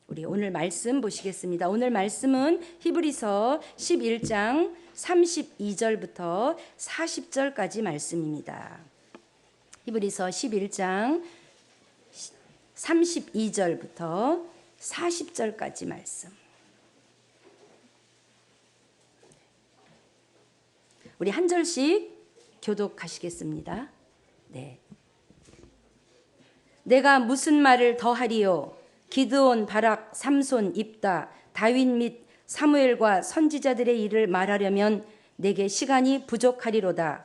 우리 오늘 말씀 보시겠습니다. 오늘 말씀은 히브리서 11장 32절부터 40절까지 말씀입니다. 히브리서 11장 32절부터 40절까지 말씀. 우리 한 절씩 교독하시겠습니다. 네. 내가 무슨 말을 더하리요? 기드온, 바락, 삼손, 입다, 다윗 및 사무엘과 선지자들의 일을 말하려면 내게 시간이 부족하리로다.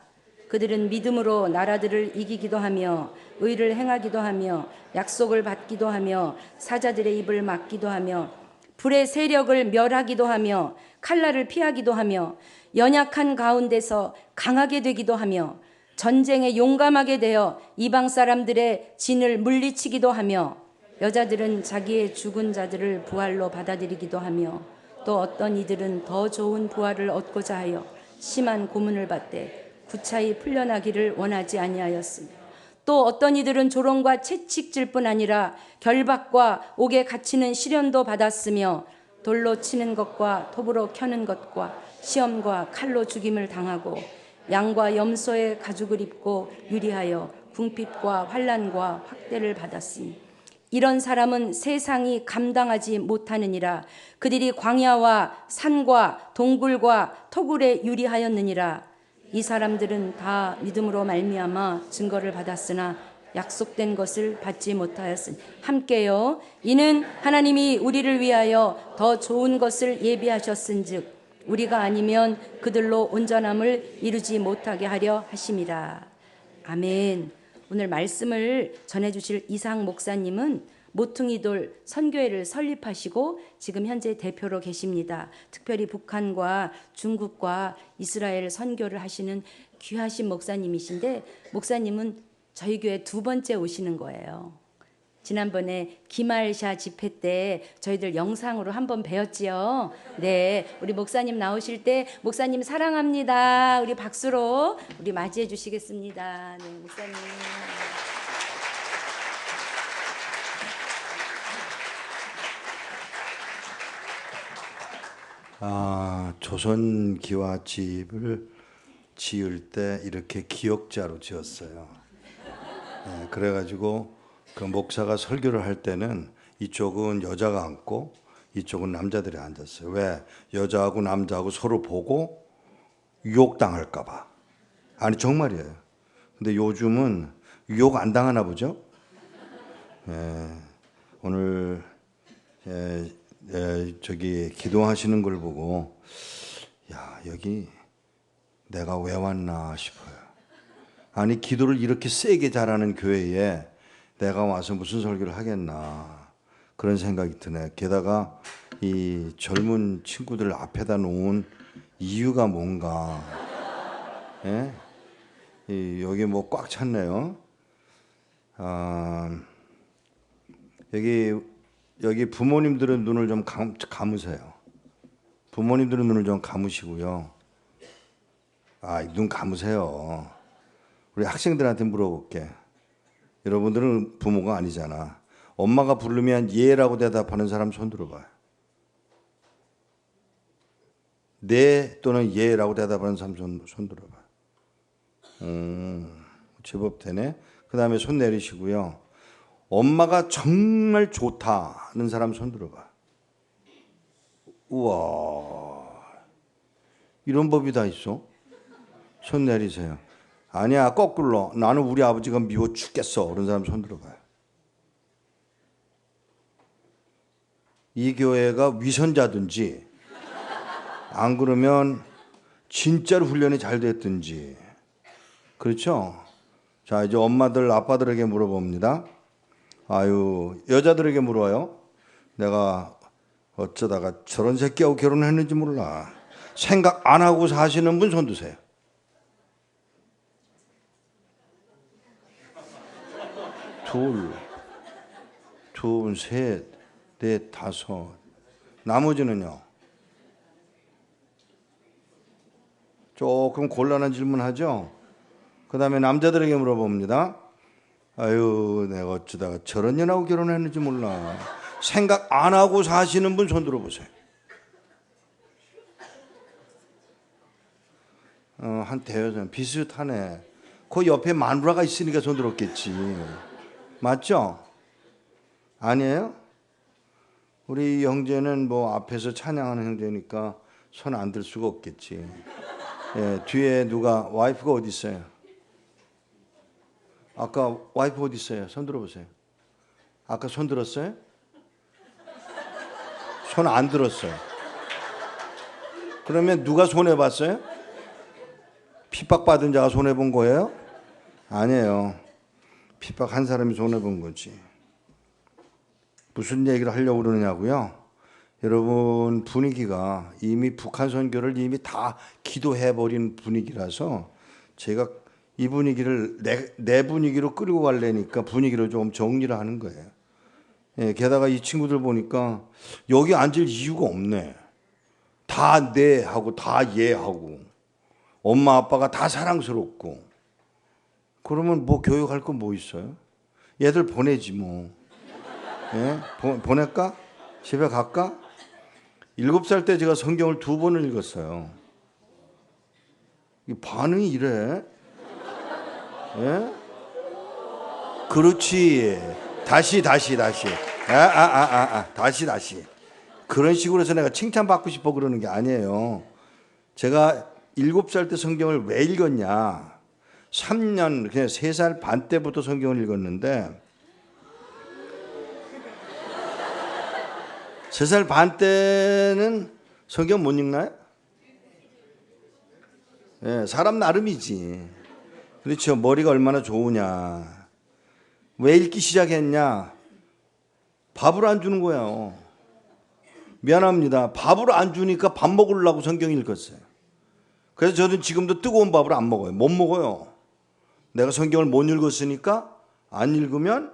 그들은 믿음으로 나라들을 이기기도 하며 의를 행하기도 하며 약속을 받기도 하며 사자들의 입을 막기도 하며 불의 세력을 멸하기도 하며 칼날을 피하기도 하며 연약한 가운데서 강하게 되기도 하며 전쟁에 용감하게 되어 이방 사람들의 진을 물리치기도 하며 여자들은 자기의 죽은 자들을 부활로 받아들이기도 하며 또 어떤 이들은 더 좋은 부활을 얻고자 하여 심한 고문을 받되 구차히 풀려나기를 원하지 아니하였으며 또 어떤 이들은 조롱과 채찍질 뿐 아니라 결박과 옥에 갇히는 시련도 받았으며 돌로 치는 것과 톱으로 켜는 것과 시험과 칼로 죽임을 당하고 양과 염소의 가죽을 입고 유리하여 궁핍과 환난과 학대를 받았으니 이런 사람은 세상이 감당하지 못하느니라. 그들이 광야와 산과 동굴과 토굴에 유리하였느니라. 이 사람들은 다 믿음으로 말미암아 증거를 받았으나 약속된 것을 받지 못하였으니 함께요. 이는 하나님이 우리를 위하여 더 좋은 것을 예비하셨은즉 우리가 아니면 그들로 온전함을 이루지 못하게 하려 하심이라. 아멘. 오늘 말씀을 전해주실 이상 목사님은 모퉁이돌 선교회를 설립하시고 지금 현재 대표로 계십니다. 특별히 북한과 중국과 이스라엘 선교를 하시는 귀하신 목사님이신데 목사님은 저희 교회 두 번째 오시는 거예요. 지난번에 기말샤 집회 때 저희들 영상으로 한번 뵈었지요. 네, 우리 목사님 나오실 때 목사님 사랑합니다. 우리 박수로 우리 맞이해 주시겠습니다. 네, 목사님. 조선기와집을 지을 때 이렇게 기역자로 지었어요. 네, 그래가지고 그 목사가 설교를 할 때는 이쪽은 여자가 앉고 이쪽은 남자들이 앉았어요. 왜? 여자하고 남자하고 서로 보고 유혹당할까봐. 아니 정말이에요. 근데 요즘은 유혹 안 당하나 보죠? 오늘 저기 기도하시는 걸 보고 야 여기 내가 왜 왔나 싶어요. 아니 기도를 이렇게 세게 잘하는 교회에 내가 와서 무슨 설교를 하겠나 그런 생각이 드네. 게다가 이 젊은 친구들 앞에다 놓은 이유가 뭔가 예? 여기 뭐 꽉 찼네요. 여기 부모님들은 눈을 좀 감으세요. 부모님들은 눈을 좀 감으시고요. 눈 감으세요. 우리 학생들한테 물어볼게. 여러분들은 부모가 아니잖아. 엄마가 부르면 예라고 대답하는 사람 손 들어봐요. 네 또는 예라고 대답하는 사람 손 들어봐요. 제법 되네. 그 다음에 손 내리시고요. 엄마가 정말 좋다는 사람 손 들어봐. 우와, 이런 법이 다 있어? 손 내리세요. 아니야, 거꾸로. 나는 우리 아버지가 미워 죽겠어. 그런 사람 손 들어봐요. 이 교회가 위선자든지 안 그러면 진짜로 훈련이 잘 됐든지. 그렇죠? 자, 이제 엄마들, 아빠들에게 물어봅니다. 여자들에게 물어요. 내가 어쩌다가 저런 새끼하고 결혼했는지 몰라. 생각 안 하고 사시는 분 손 드세요. 둘, 셋, 넷, 다섯. 나머지는요? 조금 곤란한 질문 하죠? 그 다음에 남자들에게 물어봅니다. 내가 어쩌다가 저런 년하고 결혼했는지 몰라. 생각 안 하고 사시는 분 손 들어보세요. 한 대여섯 비슷하네. 그 옆에 마누라가 있으니까 손 들었겠지. 맞죠? 아니에요? 우리 형제는 뭐 앞에서 찬양하는 형제니까 손 안 들 수가 없겠지. 예, 뒤에 누가 와이프가 어디 있어요? 아까 와이프 어디 있어요? 손 들어보세요. 아까 손 들었어요? 손 안 들었어요. 그러면 누가 손해 봤어요? 핍박받은 자가 손해 본 거예요? 아니에요. 핍박한 사람이 손해 본 거지. 무슨 얘기를 하려고 그러느냐고요? 여러분 분위기가 이미 북한 선교를 이미 다 기도해버린 분위기라서 제가 이 분위기를 내 분위기로 끌고 가려니까 분위기를 좀 정리를 하는 거예요. 예, 게다가 이 친구들 보니까 여기 앉을 이유가 없네. 다 네 하고 다 예 하고 엄마 아빠가 다 사랑스럽고 그러면 뭐 교육할 거 뭐 있어요? 얘들 보내지 뭐. 예? 보낼까? 집에 갈까? 7살 때 제가 성경을 2번을 읽었어요. 반응이 이래? 예? 그렇지. 다시. 다시. 그런 식으로 해서 내가 칭찬받고 싶어 그러는 게 아니에요. 제가 7살 때 성경을 왜 읽었냐? 3년, 그냥 3살 반 때부터 성경을 읽었는데 3살 반 때는 성경 못 읽나요? 예, 사람 나름이지. 그렇죠. 머리가 얼마나 좋으냐. 왜 읽기 시작했냐? 밥을 안 주는 거예요. 미안합니다. 밥을 안 주니까 밥 먹으려고 성경 읽었어요. 그래서 저는 지금도 뜨거운 밥을 안 먹어요. 못 먹어요. 내가 성경을 못 읽었으니까 안 읽으면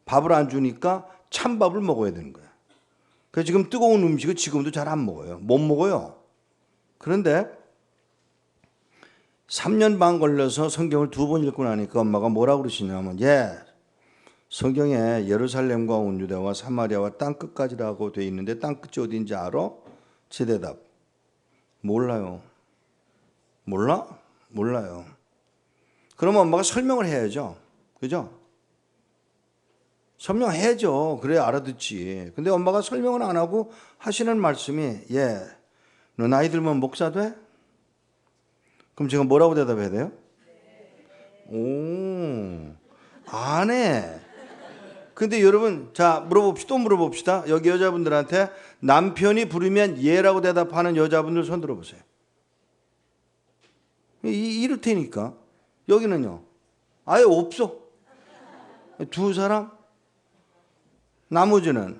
밥을 안 주니까 찬밥을 먹어야 되는 거예요. 그래서 지금 뜨거운 음식을 지금도 잘 안 먹어요. 못 먹어요. 그런데 3년 반 걸려서 성경을 2번 읽고 나니까 엄마가 뭐라고 그러시냐면 성경에 예루살렘과 온 유대와 사마리아와 땅끝까지라고 돼 있는데 땅끝이 어딘지 알아? 제 대답 몰라요. 몰라? 몰라요. 그러면 엄마가 설명을 해야죠. 그죠? 설명해야죠. 그래야 알아듣지. 근데 엄마가 설명을 안 하고 하시는 말씀이 너 나이 들면 목사 돼? 그럼 제가 뭐라고 대답해야 돼요? 안 해. 근데 여러분 자 또 물어봅시다. 여기 여자분들한테 남편이 부르면 예라고 대답하는 여자분들 손 들어보세요. 이렇다니까. 여기는요. 아예 없어. 2사람? 나머지는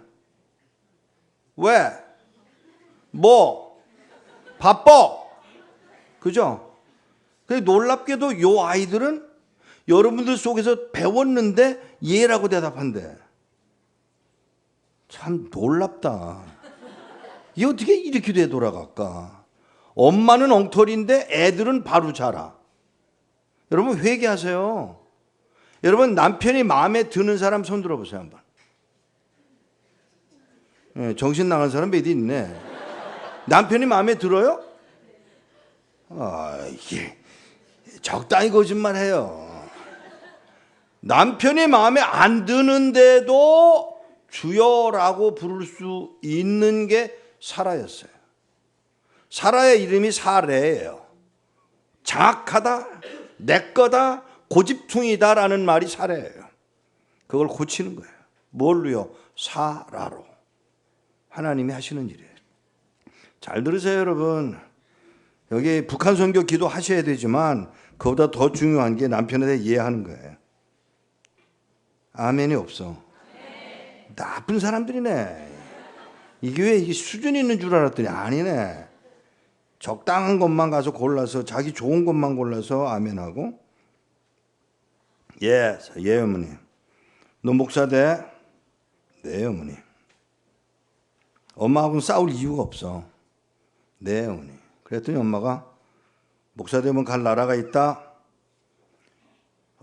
왜? 뭐? 바빠. 그죠? 근데 놀랍게도 요 아이들은 여러분들 속에서 배웠는데 예라고 대답한대. 참 놀랍다. 이게 어떻게 이렇게 돼 돌아갈까? 엄마는 엉터리인데 애들은 바로 자라. 여러분 회개하세요. 여러분 남편이 마음에 드는 사람 손 들어보세요 한번. 정신 나간 사람 몇 있네. 남편이 마음에 들어요? 이게 적당히 거짓말해요. 남편이 마음에 안 드는데도 주여라고 부를 수 있는 게 사라였어요. 사라의 이름이 사레예요. 장악하다, 내 거다, 고집퉁이다라는 말이 사레예요. 그걸 고치는 거예요. 뭘로요? 사라로. 하나님이 하시는 일이에요. 잘 들으세요 여러분. 여기 북한 선교 기도하셔야 되지만 그보다 더 중요한 게 남편에 대해 이해하는 거예요. 아멘이 없어. 나쁜 사람들이네. 이 교회에 이게 수준이 있는 줄 알았더니 아니네. 적당한 것만 가서 골라서 자기 좋은 것만 골라서 아멘하고. 예 어머니. 너 목사 돼? 네 어머니. 엄마하고는 싸울 이유가 없어. 네 어머니. 그랬더니 엄마가 목사 되면 갈 나라가 있다.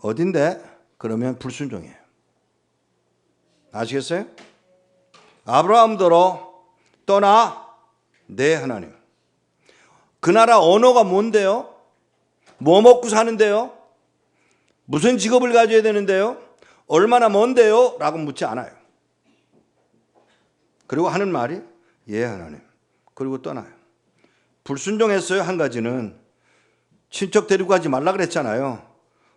어딘데? 그러면 불순종해요. 아시겠어요? 아브라함더러 떠나. 네, 하나님. 그 나라 언어가 뭔데요? 뭐 먹고 사는데요? 무슨 직업을 가져야 되는데요? 얼마나 먼데요? 라고 묻지 않아요. 그리고 하는 말이 예, 하나님. 그리고 떠나요. 불순종했어요. 한 가지는 친척 데리고 가지 말라 그랬잖아요.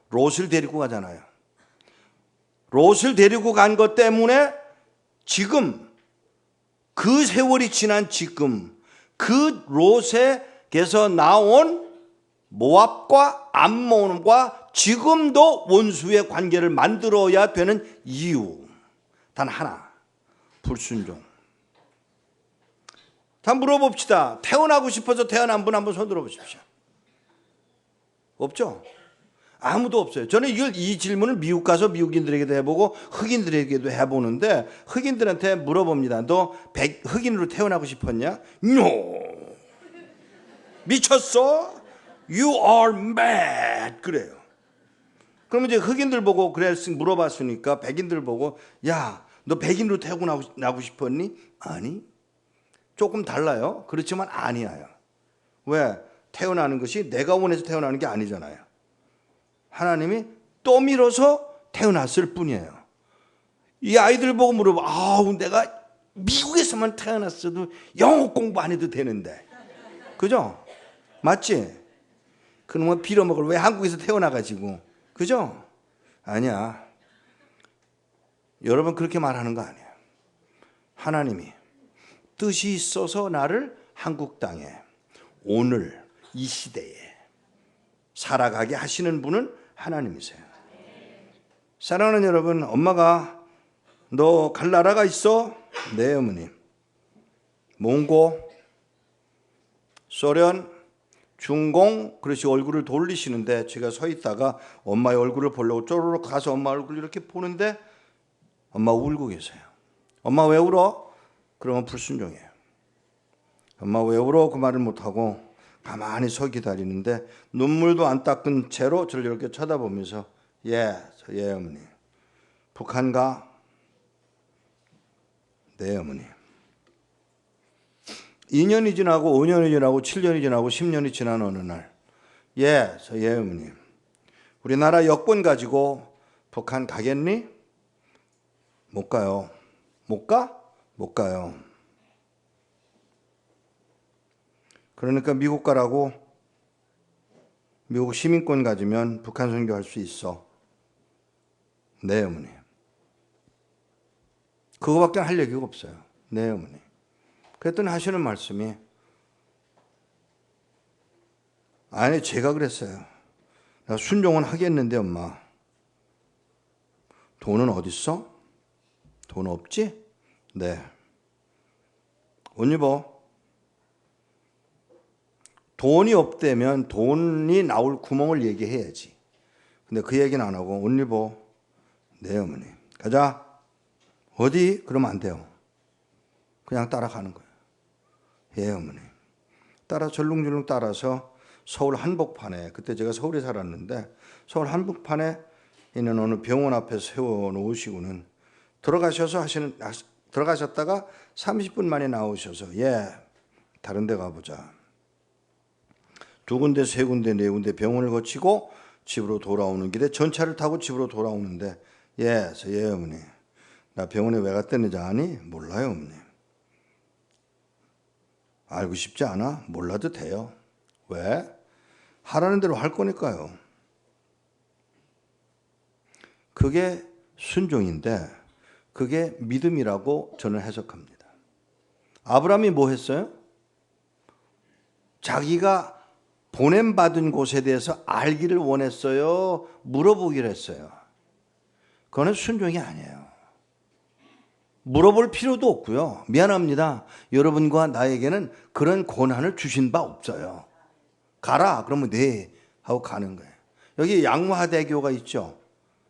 롯을 데리고 가잖아요. 롯을 데리고 간 것 때문에 지금 그 세월이 지난 지금 그 롯에게서 나온 모압과 암몬과 지금도 원수의 관계를 만들어야 되는 이유 단 하나, 불순종. 다 물어봅시다. 태어나고 싶어서 태어난 분 한번 손 들어보십시오. 없죠? 아무도 없어요. 저는 이 질문을 미국 가서 미국인들에게도 해보고 흑인들에게도 해보는데 흑인들한테 물어봅니다. 너 흑인으로 태어나고 싶었냐? No. 미쳤어? You are mad. 그래요. 그러면 이제 흑인들 보고 물어봤으니까 백인들 보고 야, 너 백인으로 태어나고 싶었니? 아니. 조금 달라요. 그렇지만 아니에요. 왜? 태어나는 것이 내가 원해서 태어나는 게 아니잖아요. 하나님이 또 밀어서 태어났을 뿐이에요. 이 아이들 보고 물어봐. 아우, 내가 미국에서만 태어났어도 영어 공부 안 해도 되는데. 그죠? 맞지? 그놈은 빌어먹을 왜 한국에서 태어나가지고. 그죠? 아니야. 여러분 그렇게 말하는 거 아니에요. 하나님이 뜻이 있어서 나를 한국 땅에 오늘 이 시대에 살아가게 하시는 분은 하나님이세요. 사랑하는 여러분, 엄마가 너 갈 나라가 있어? 네, 어머니. 몽고, 소련, 중공, 그렇지 얼굴을 돌리시는데 제가 서 있다가 엄마의 얼굴을 보려고 쪼르륵 가서 엄마 얼굴 이렇게 보는데 엄마 울고 계세요. 엄마 왜 울어? 그러면 불순종이에요. 엄마 왜 울어? 그 말을 못하고 가만히 서 기다리는데 눈물도 안 닦은 채로 저를 이렇게 쳐다보면서 예, 어머니. 북한 가? 네, 어머니. 2년이 지나고 5년이 지나고 7년이 지나고 10년이 지난 어느 날 예, 어머니. 우리나라 여권 가지고 북한 가겠니? 못 가요. 못 가? 못 가요. 그러니까 미국 가라고. 미국 시민권 가지면 북한 선교할 수 있어. 네, 어머니. 그거밖에 할 얘기가 없어요. 네, 어머니. 그랬더니 하시는 말씀이 아니 제가 그랬어요. 내가 순종은 하겠는데 엄마. 돈은 어딨어? 돈 없지? 네. 옷 입어. 돈이 없다면 돈이 나올 구멍을 얘기해야지. 근데 그 얘기는 안 하고 옷 입어. 네, 어머니. 가자. 어디? 그러면 안 돼요. 그냥 따라가는 거예요. 예, 어머니. 따라 절룽절룽 따라서 서울 한복판에, 그때 제가 서울에 살았는데 서울 한복판에 있는 어느 병원 앞에 세워놓으시고는 들어가셨다가 30분 만에 나오셔서 예, 다른 데 가보자. 2군데, 3군데, 4군데 병원을 거치고 집으로 돌아오는 길에 전차를 타고 집으로 돌아오는데 예, 어머니. 나 병원에 왜 갔다는지 아니? 몰라요, 어머니. 알고 싶지 않아? 몰라도 돼요. 왜? 하라는 대로 할 거니까요. 그게 순종인데 그게 믿음이라고 저는 해석합니다. 아브라함이 뭐 했어요? 자기가 보냄받은 곳에 대해서 알기를 원했어요? 물어보기를 했어요? 그거는 순종이 아니에요. 물어볼 필요도 없고요. 미안합니다. 여러분과 나에게는 그런 권한을 주신 바 없어요. 가라. 그러면 네 하고 가는 거예요. 여기 양화대교가 있죠.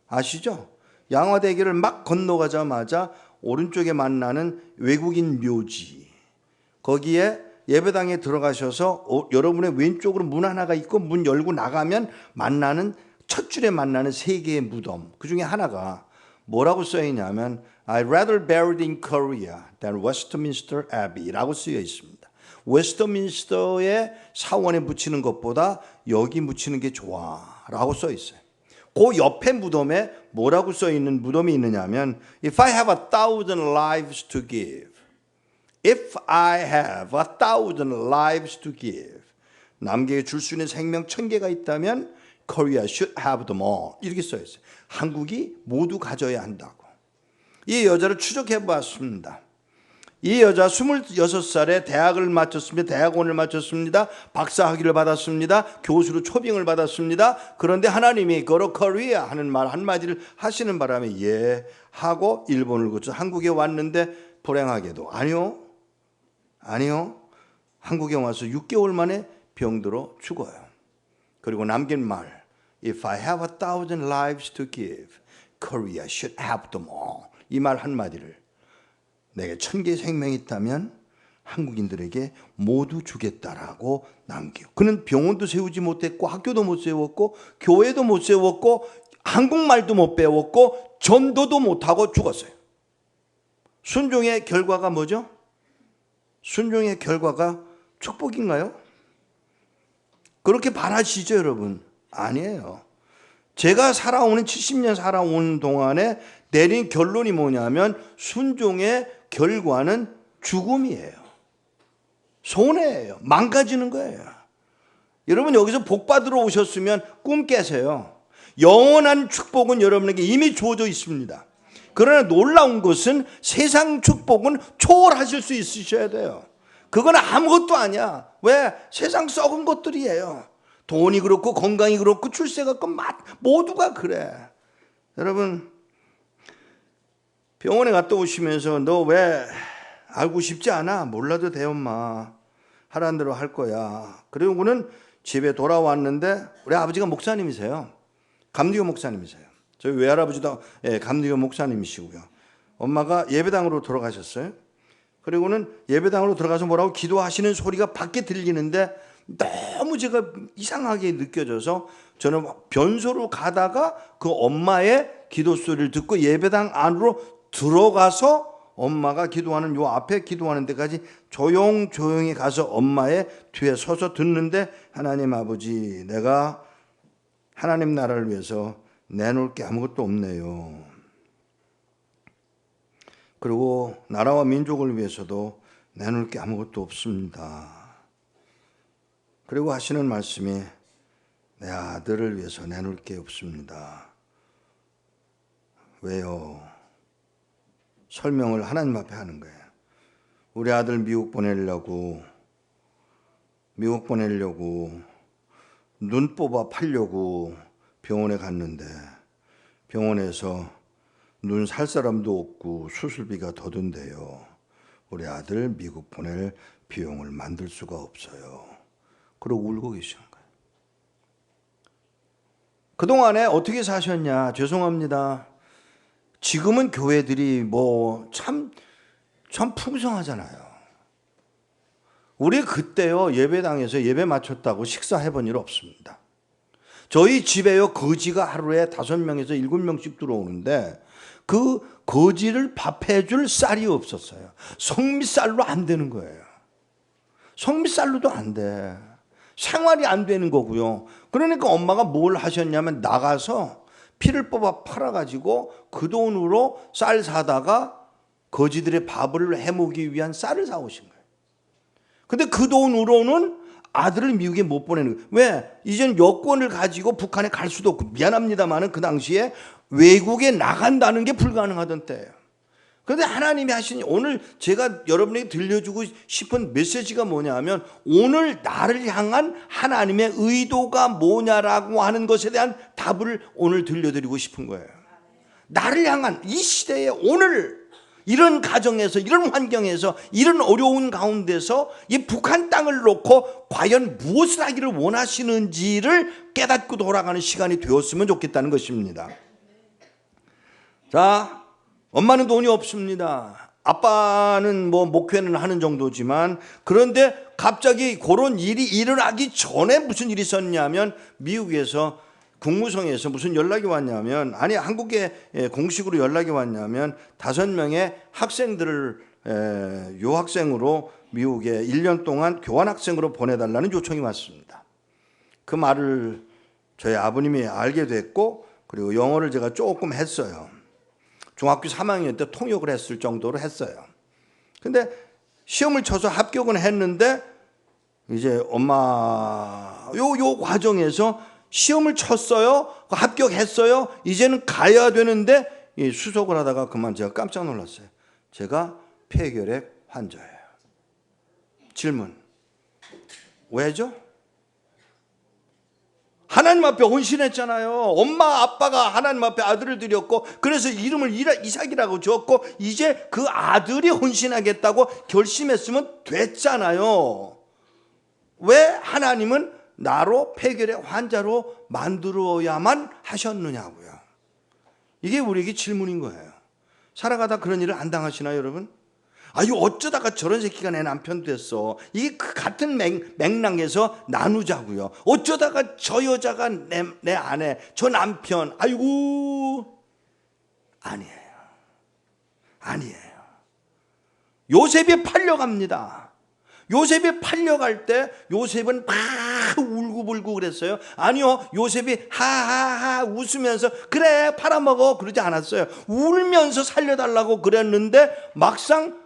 아시죠? 양화대교를 막 건너가자마자 오른쪽에 만나는 외국인 묘지. 거기에 예배당에 들어가셔서 여러분의 왼쪽으로 문 하나가 있고 문 열고 나가면 만나는 첫 줄에 만나는 3개의 무덤. 그 중에 하나가 뭐라고 써 있냐면 I'd rather buried in Korea than Westminster Abbey라고 쓰여 있습니다. 웨스터민스터의 사원에 묻히는 것보다 여기 묻히는 게 좋아라고 써 있어요. 그 옆에 무덤에 뭐라고 써 있는 무덤이 있느냐면 If I have 1,000 lives to give, If I have 1,000 lives to give, 남에게 줄 수 있는 생명 1,000개가 있다면 Korea should have them all 이렇게 써 있어요. 한국이 모두 가져야 한다고. 이 여자를 추적해 봤습니다. 이 여자 26살에 대학을 마쳤습니다. 대학원을 마쳤습니다. 박사학위를 받았습니다. 교수로 초빙을 받았습니다. 그런데 하나님이 걸어 코리아 하는 말 한마디를 하시는 바람에 예 하고 일본을 거쳐 한국에 왔는데 불행하게도 아니요. 한국에 와서 6개월 만에 병들어 죽어요. 그리고 남긴 말 If I have 1,000 lives to give, Korea should have them all. 이 말 한마디를 내게 1,000개의 생명이 있다면 한국인들에게 모두 주겠다라고 남기고 그는 병원도 세우지 못했고 학교도 못 세웠고 교회도 못 세웠고 한국말도 못 배웠고 전도도 못하고 죽었어요. 순종의 결과가 뭐죠? 순종의 결과가 축복인가요? 그렇게 바라시죠 여러분? 아니에요. 제가 70년 살아온 동안에 내린 결론이 뭐냐면 순종의 결과는 죽음이에요. 손해예요. 망가지는 거예요. 여러분 여기서 복 받으러 오셨으면 꿈 깨세요. 영원한 축복은 여러분에게 이미 주어져 있습니다. 그러나 놀라운 것은 세상 축복은 초월하실 수 있으셔야 돼요. 그건 아무것도 아니야. 왜? 세상 썩은 것들이에요. 돈이 그렇고 건강이 그렇고 출세가 그렇고 모두가 그래. 여러분 병원에 갔다 오시면서 너 왜 알고 싶지 않아? 몰라도 돼 엄마. 하라는 대로 할 거야. 그리고는 집에 돌아왔는데 우리 아버지가 목사님이세요. 감리교 목사님이세요. 저희 외할아버지도 감리교 목사님이시고요. 엄마가 예배당으로 돌아가셨어요. 그리고는 예배당으로 들어가서 뭐라고 기도하시는 소리가 밖에 들리는데 너무 제가 이상하게 느껴져서 저는 변소로 가다가 그 엄마의 기도 소리를 듣고 예배당 안으로 들어가서 엄마가 기도하는 요 앞에 기도하는 데까지 조용히 가서 엄마의 뒤에 서서 듣는데 하나님 아버지 내가 하나님 나라를 위해서 내놓을 게 아무것도 없네요. 그리고 나라와 민족을 위해서도 내놓을 게 아무것도 없습니다. 그리고 하시는 말씀이 내 아들을 위해서 내놓을 게 없습니다. 왜요? 설명을 하나님 앞에 하는 거예요. 우리 아들 미국 보내려고 눈 뽑아 팔려고 병원에 갔는데 병원에서 눈 살 사람도 없고 수술비가 더 든대요. 우리 아들 미국 보낼 비용을 만들 수가 없어요. 그러고 울고 계시는 거예요. 그동안에 어떻게 사셨냐? 죄송합니다. 지금은 교회들이 참 풍성하잖아요. 우리 그때요 예배당에서 예배 마쳤다고 식사해 본 일 없습니다. 저희 집에요 거지가 하루에 5명에서 7명씩 들어오는데 그 거지를 밥해 줄 쌀이 없었어요. 성미쌀로 안 되는 거예요. 성미쌀로도 안 돼. 생활이 안 되는 거고요. 그러니까 엄마가 뭘 하셨냐면 나가서 피를 뽑아 팔아가지고 그 돈으로 쌀 사다가 거지들의 밥을 해먹기 위한 쌀을 사오신 거예요. 근데 그 돈으로는 아들을 미국에 못 보내는 거예요. 왜? 이젠 여권을 가지고 북한에 갈 수도 없고 미안합니다만은 그 당시에 외국에 나간다는 게 불가능하던 때예요. 그런데 하나님이 하신 오늘 제가 여러분에게 들려주고 싶은 메시지가 뭐냐면 오늘 나를 향한 하나님의 의도가 뭐냐라고 하는 것에 대한 답을 오늘 들려드리고 싶은 거예요. 나를 향한 이 시대에 오늘 이런 가정에서 이런 환경에서 이런 어려운 가운데서 이 북한 땅을 놓고 과연 무엇을 하기를 원하시는지를 깨닫고 돌아가는 시간이 되었으면 좋겠다는 것입니다. 자, 엄마는 돈이 없습니다. 아빠는 목회는 하는 정도지만 그런데 갑자기 그런 일이 일어나기 전에 무슨 일이 있었냐면 미국에서 국무성에서 무슨 연락이 왔냐면, 아니 한국에 공식으로 연락이 왔냐면 5명의 학생들을 유학생으로 미국에 1년 동안 교환학생으로 보내달라는 요청이 왔습니다. 그 말을 저희 아버님이 알게 됐고, 그리고 영어를 제가 조금 했어요. 중학교 3학년 때 통역을 했을 정도로 했어요. 근데 시험을 쳐서 합격은 했는데, 이제 엄마 요 과정에서 시험을 쳤어요. 합격했어요. 이제는 가야 되는데 수속을 하다가 그만 제가 깜짝 놀랐어요. 제가 폐결핵 환자예요. 질문. 왜죠? 하나님 앞에 헌신했잖아요. 엄마 아빠가 하나님 앞에 아들을 드렸고, 그래서 이름을 이삭이라고 지었고, 이제 그 아들이 헌신하겠다고 결심했으면 됐잖아요. 왜 하나님은 나로 폐결의 환자로 만들어야만 하셨느냐고요. 이게 우리에게 질문인 거예요. 살아가다 그런 일을 안 당하시나요, 여러분? 아유, 어쩌다가 저런 새끼가 내 남편 됐어. 이게 그 같은 맥락에서 나누자고요. 어쩌다가 저 여자가 내 아내, 저 남편, 아이고. 아니에요. 요셉이 팔려갑니다. 요셉이 팔려갈 때 요셉은 막 울고불고 그랬어요. 아니요, 요셉이 하하하 웃으면서 그래 팔아먹어 그러지 않았어요. 울면서 살려달라고 그랬는데, 막상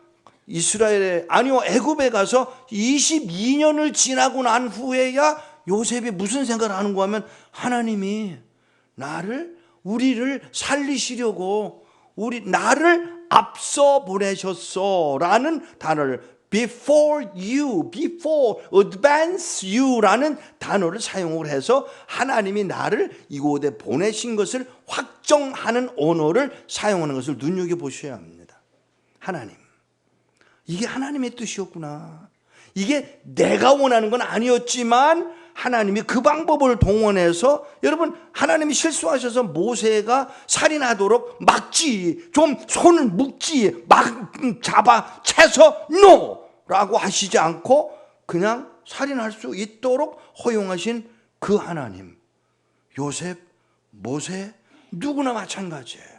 애굽에 가서 22년을 지나고 난 후에야 요셉이 무슨 생각을 하는가 하면, 하나님이 우리를 살리시려고 나를 앞서 보내셨어라는 단어를, before advance you라는 단어를 사용을 해서 하나님이 나를 이곳에 보내신 것을 확정하는 언어를 사용하는 것을 눈여겨보셔야 합니다. 하나님, 이게 하나님의 뜻이었구나. 이게 내가 원하는 건 아니었지만 하나님이 그 방법을 동원해서, 여러분, 하나님이 실수하셔서 모세가 살인하도록 막지, 좀 손을 묶지, 막 잡아 채서 라고 하시지 않고 그냥 살인할 수 있도록 허용하신 그 하나님, 요셉, 모세, 누구나 마찬가지예요.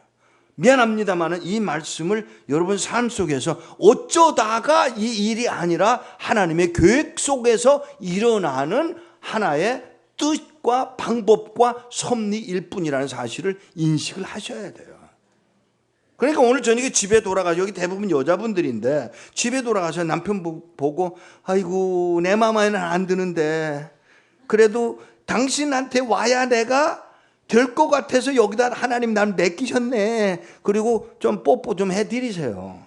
미안합니다만 이 말씀을 여러분 삶 속에서 어쩌다가 이 일이 아니라 하나님의 계획 속에서 일어나는 하나의 뜻과 방법과 섭리일 뿐이라는 사실을 인식을 하셔야 돼요. 그러니까 오늘 저녁에 집에 돌아가서, 여기 대부분 여자분들인데 집에 돌아가서 남편 보고, 아이고 내 마음에는 안 드는데 그래도 당신한테 와야 내가 될 것 같아서 여기다 하나님 난 맡기셨네. 그리고 좀 뽀뽀 좀 해드리세요.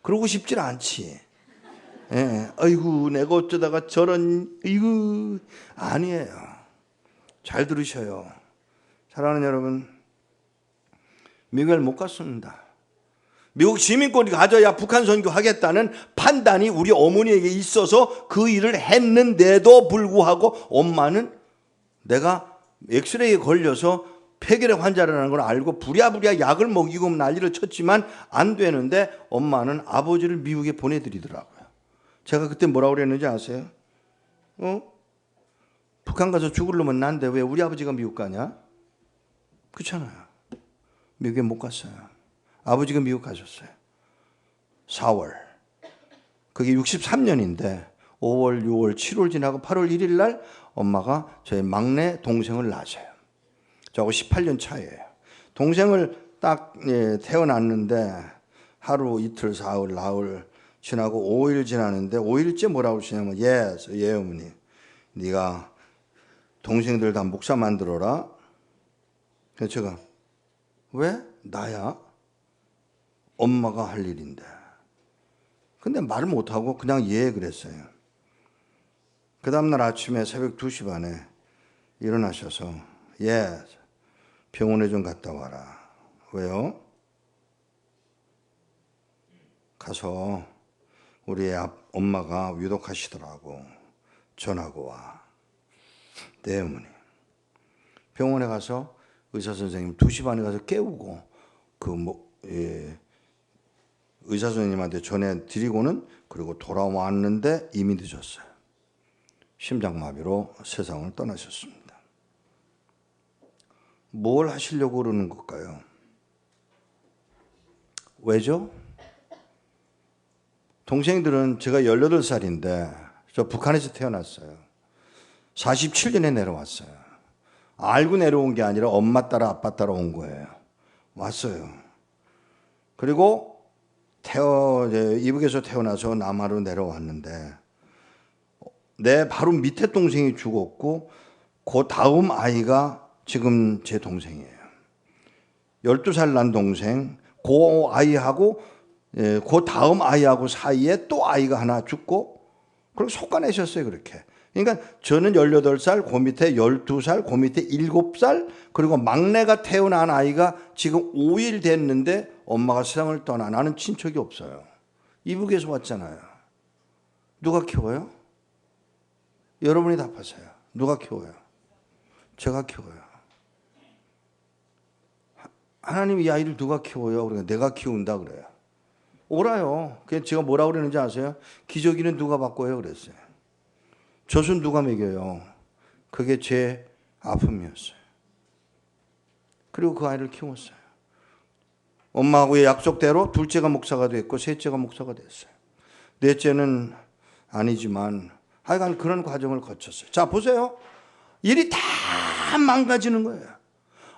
그러고 싶질 않지. 아이고 내가 어쩌다가 아니에요. 잘 들으셔요. 사랑하는 여러분, 미국에 못 갔습니다. 미국 시민권이 가져야 북한 선교하겠다는 판단이 우리 어머니에게 있어서 그 일을 했는데도 불구하고 엄마는 내가 엑스레이에 걸려서 폐결핵 환자라는 걸 알고 부랴부랴 약을 먹이고 난리를 쳤지만 안 되는데 엄마는 아버지를 미국에 보내드리더라고요. 제가 그때 뭐라고 그랬는지 아세요? 북한 가서 죽을 놈은 난데 왜 우리 아버지가 미국 가냐? 그렇잖아요. 미국에 못 갔어요. 아버지가 미국 가셨어요. 4월. 그게 63년인데 5월, 6월, 7월 지나고 8월 1일 날 엄마가 저희 막내 동생을 낳으셔요. 저하고 18년 차이에요. 동생을 딱 태어났는데 하루, 이틀, 사흘, 나흘 지나고 5일 지나는데 5일째 뭐라고 하시냐면, 예 어머니, 네가 동생들 다 목사 만들어라. 그래서 제가, 왜? 나야? 엄마가 할 일인데. 근데 말을 못하고 그냥 예 그랬어요. 그 다음날 아침에 새벽 2시 반에 일어나셔서, 병원에 좀 갔다 와라. 왜요? 가서 우리 엄마가 위독하시더라고. 전하고 와. 네 어머니. 병원에 가서 의사 선생님 2시 반에 가서 깨우고 의사 선생님한테 전해드리고는, 그리고 돌아왔는데 이미 늦었어요. 심장마비로 세상을 떠나셨습니다. 뭘 하시려고 그러는 걸까요? 왜죠? 동생들은 제가 18살인데 저 북한에서 태어났어요. 47년에 내려왔어요. 알고 내려온 게 아니라 엄마 따라 아빠 따라 온 거예요. 왔어요. 그리고 이북에서 태어나서 남하로 내려왔는데 내 바로 밑에 동생이 죽었고 그 다음 아이가 지금 제 동생이에요. 12살 난 동생, 그 아이하고 그 다음 아이하고 사이에 또 아이가 하나 죽고 그리고 속아내셨어요. 그렇게. 그러니까 저는 18살, 그 밑에 12살, 그 밑에 7살, 그리고 막내가 태어난 아이가 지금 5일 됐는데 엄마가 세상을 떠나. 나는 친척이 없어요. 이북에서 왔잖아요. 누가 키워요? 여러분이 답하세요. 누가 키워요? 제가 키워요. 하나님 이 아이를 누가 키워요? 그러니까 내가 키운다 그래요. 옳아요. 그래서 제가 뭐라고 그러는지 아세요? 기저귀는 누가 바꿔요? 그랬어요. 젖은 누가 먹여요? 그게 제 아픔이었어요. 그리고 그 아이를 키웠어요. 엄마하고의 약속대로 둘째가 목사가 됐고 셋째가 목사가 됐어요. 넷째는 아니지만 하여간 그런 과정을 거쳤어요. 자, 보세요. 일이 다 망가지는 거예요.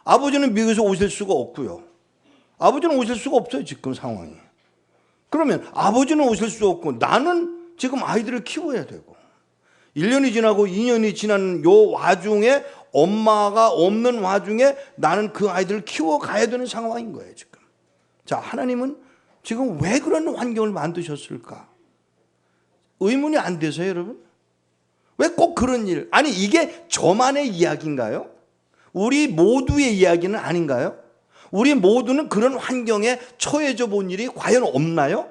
아버지는 미국에서 오실 수가 없고요. 아버지는 오실 수가 없어요. 지금 상황이. 그러면 아버지는 오실 수 없고 나는 지금 아이들을 키워야 되고 1년이 지나고 2년이 지난 요 와중에 엄마가 없는 와중에 나는 그 아이들을 키워가야 되는 상황인 거예요. 지금. 자, 하나님은 지금 왜 그런 환경을 만드셨을까? 의문이 안 되세요, 여러분? 왜 꼭 그런 일? 아니, 이게 저만의 이야기인가요? 우리 모두의 이야기는 아닌가요? 우리 모두는 그런 환경에 처해져 본 일이 과연 없나요?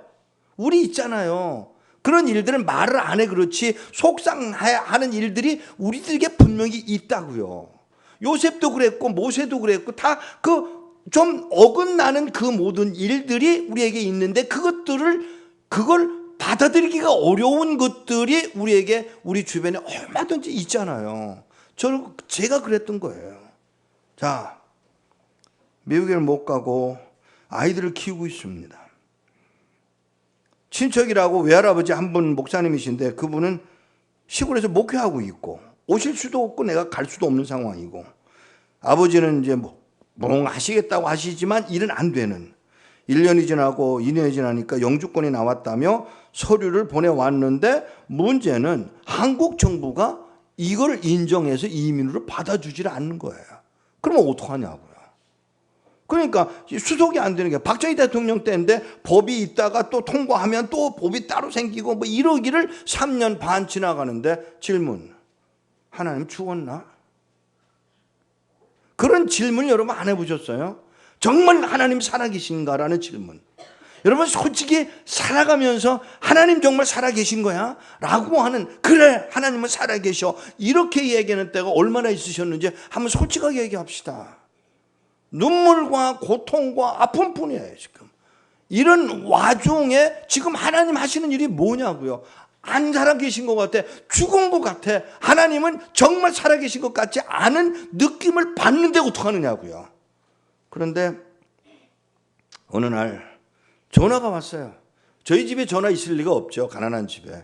우리 있잖아요. 그런 일들은 말을 안 해 그렇지 속상하는 일들이 우리들에게 분명히 있다고요. 요셉도 그랬고 모세도 그랬고 다 그 좀 어긋나는 그 모든 일들이 우리에게 있는데 그걸 받아들이기가 어려운 것들이 우리 주변에 얼마든지 있잖아요. 제가 그랬던 거예요. 자, 미국에는 못 가고 아이들을 키우고 있습니다. 친척이라고 외할아버지 한 분 목사님이신데 그분은 시골에서 목회하고 있고 오실 수도 없고 내가 갈 수도 없는 상황이고 아버지는 이제 하시겠다고 하시지만 일은 안 되는 1년이 지나고 2년이 지나니까 영주권이 나왔다며 서류를 보내왔는데 문제는 한국 정부가 이걸 인정해서 이민으로 받아주질 않는 거예요. 그러면 어떡하냐고요. 그러니까 수속이 안 되는 게 박정희 대통령 때인데 법이 있다가 또 통과하면 또 법이 따로 생기고 뭐 이러기를 3년 반 지나가는데 질문. 하나님 죽었나? 그런 질문 여러분 안 해보셨어요? 정말 하나님 살아계신가라는 질문. 여러분 솔직히 살아가면서 하나님 정말 살아계신 거야? 라고 하는 그래 하나님은 살아계셔 이렇게 얘기하는 때가 얼마나 있으셨는지 한번 솔직하게 얘기합시다. 눈물과 고통과 아픔뿐이에요 지금. 이런 와중에 지금 하나님 하시는 일이 뭐냐고요. 안 살아계신 것 같아. 죽은 것 같아. 하나님은 정말 살아계신 것 같지 않은 느낌을 받는데 어떡하느냐고요. 그런데 어느 날 전화가 왔어요. 저희 집에 전화 있을 리가 없죠. 가난한 집에.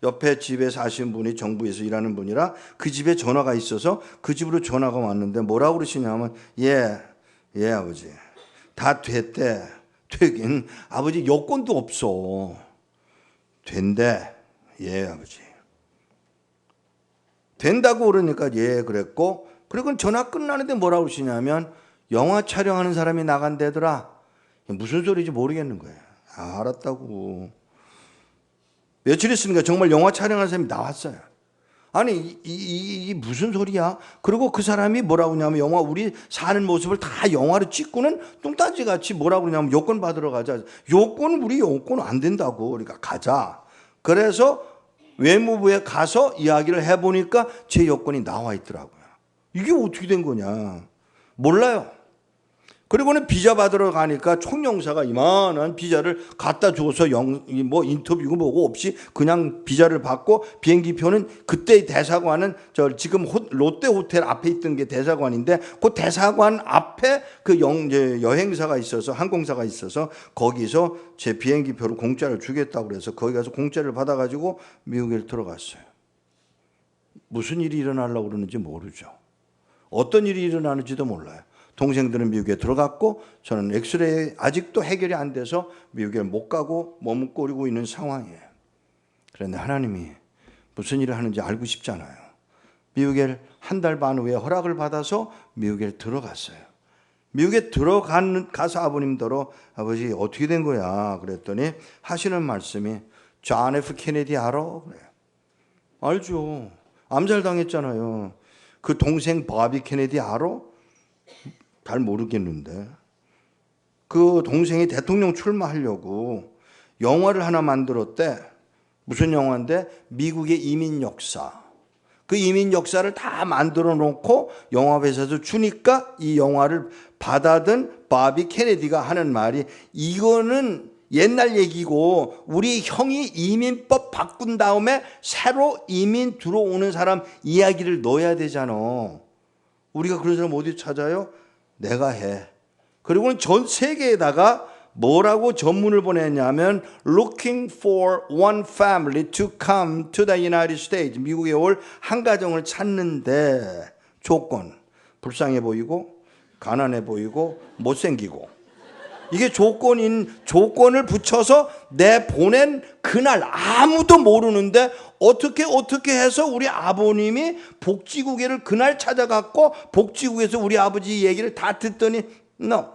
옆에 집에 사시는 분이 정부에서 일하는 분이라 그 집에 전화가 있어서 그 집으로 전화가 왔는데 뭐라고 그러시냐면 예 아버지 다 됐대. 되긴 아버지 여권도 없어. 된대. 예 아버지. 된다고 그러니까 예 그랬고 그리고 전화 끝나는데 뭐라고 그러시냐면 영화 촬영하는 사람이 나간대더라. 무슨 소리인지 모르겠는 거예요. 아, 알았다고. 며칠 있으니까 정말 영화 촬영하는 사람이 나왔어요. 아니 이 무슨 소리야? 그리고 그 사람이 뭐라고 하냐면 영화 우리 사는 모습을 다 영화로 찍고는 뚱딴지 같이 뭐라고 그러냐면 여권 받으러 가자. 우리 여권 안 된다고. 그러니까 가자. 그래서 외무부에 가서 이야기를 해보니까 제 여권이 나와 있더라고요. 이게 어떻게 된 거냐? 몰라요. 그리고는 비자 받으러 가니까 총영사가 이만한 비자를 갖다 줘서 뭐 인터뷰고 뭐고 없이 그냥 비자를 받고 비행기표는 그때 대사관은 저 지금 롯데 호텔 앞에 있던 게 대사관인데 그 대사관 앞에 그 여행사가 있어서 항공사가 있어서 거기서 제 비행기표를 공짜로 주겠다고 그래서 거기 가서 공짜를 받아가지고 미국에 들어갔어요. 무슨 일이 일어나려고 그러는지 모르죠. 어떤 일이 일어나는지도 몰라요. 동생들은 미국에 들어갔고 저는 엑스레이 아직도 해결이 안 돼서 미국에 못 가고 머뭇거리고 있는 상황이에요. 그런데 하나님이 무슨 일을 하는지 알고 싶잖아요. 미국에 한 달 반 후에 허락을 받아서 미국에 들어갔어요. 미국에 가서 아버님더러 아버지 어떻게 된 거야? 그랬더니 하시는 말씀이 존 F 케네디 알아? 그래요. 알죠. 암살당했잖아요. 그 동생 바비 케네디 알아? 잘 모르겠는데 그 동생이 대통령 출마하려고 영화를 하나 만들었대. 무슨 영화인데 미국의 이민 역사. 그 이민 역사를 다 만들어 놓고 영화회사에서 주니까 이 영화를 받아든 바비 케네디가 하는 말이 이거는 옛날 얘기고 우리 형이 이민법 바꾼 다음에 새로 이민 들어오는 사람 이야기를 넣어야 되잖아. 우리가 그런 사람 어디 찾아요? 내가 해. 그리고는 전 세계에다가 뭐라고 전문을 보냈냐면 Looking for one family to come to the United States. 미국에 올 한 가정을 찾는데 조건. 불쌍해 보이고 가난해 보이고 못생기고. 이게 조건을 붙여서 내 보낸 그날 아무도 모르는데 어떻게 해서 우리 아버님이 복지국에를 그날 찾아갔고 복지국에서 우리 아버지 얘기를 다 듣더니 no.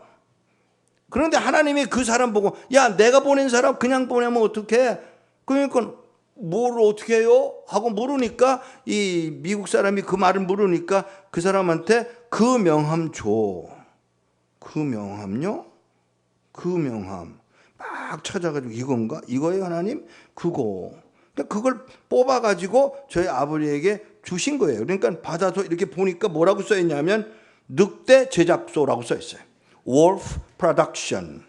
그런데 하나님이 그 사람 보고 야 내가 보낸 사람 그냥 보내면 어떡해? 그러니까 뭘 어떻게 해요? 하고 물으니까 이 미국 사람이 그 말을 물으니까 그 사람한테 그 명함 줘. 그 명함요? 그 명함 막 찾아가지고 이건가? 이거예요 하나님? 그거. 그걸 뽑아가지고 저희 아버지에게 주신 거예요. 그러니까 받아서 이렇게 보니까 뭐라고 써있냐면 늑대 제작소라고 써있어요. Wolf Production.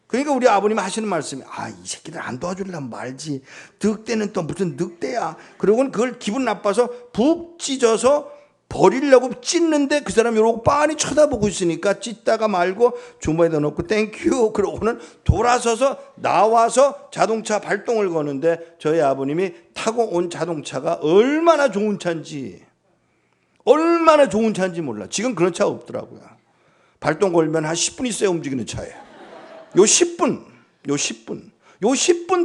그러니까 우리 아버님이 하시는 말씀이 이 새끼들 안 도와주려면 말지. 늑대는 또 무슨 늑대야. 그러고는 그걸 기분 나빠서 푹 찢어서 버리려고 찢는데 그 사람이 이러고 빤히 쳐다보고 있으니까 찢다가 말고 주머니에다 넣고 땡큐 그러고는 돌아서서 나와서 자동차 발동을 거는데 저희 아버님이 타고 온 자동차가 얼마나 좋은 차인지 몰라. 지금 그런 차 없더라고요. 발동 걸면 한 10분 있어야 움직이는 차예요. 요 10분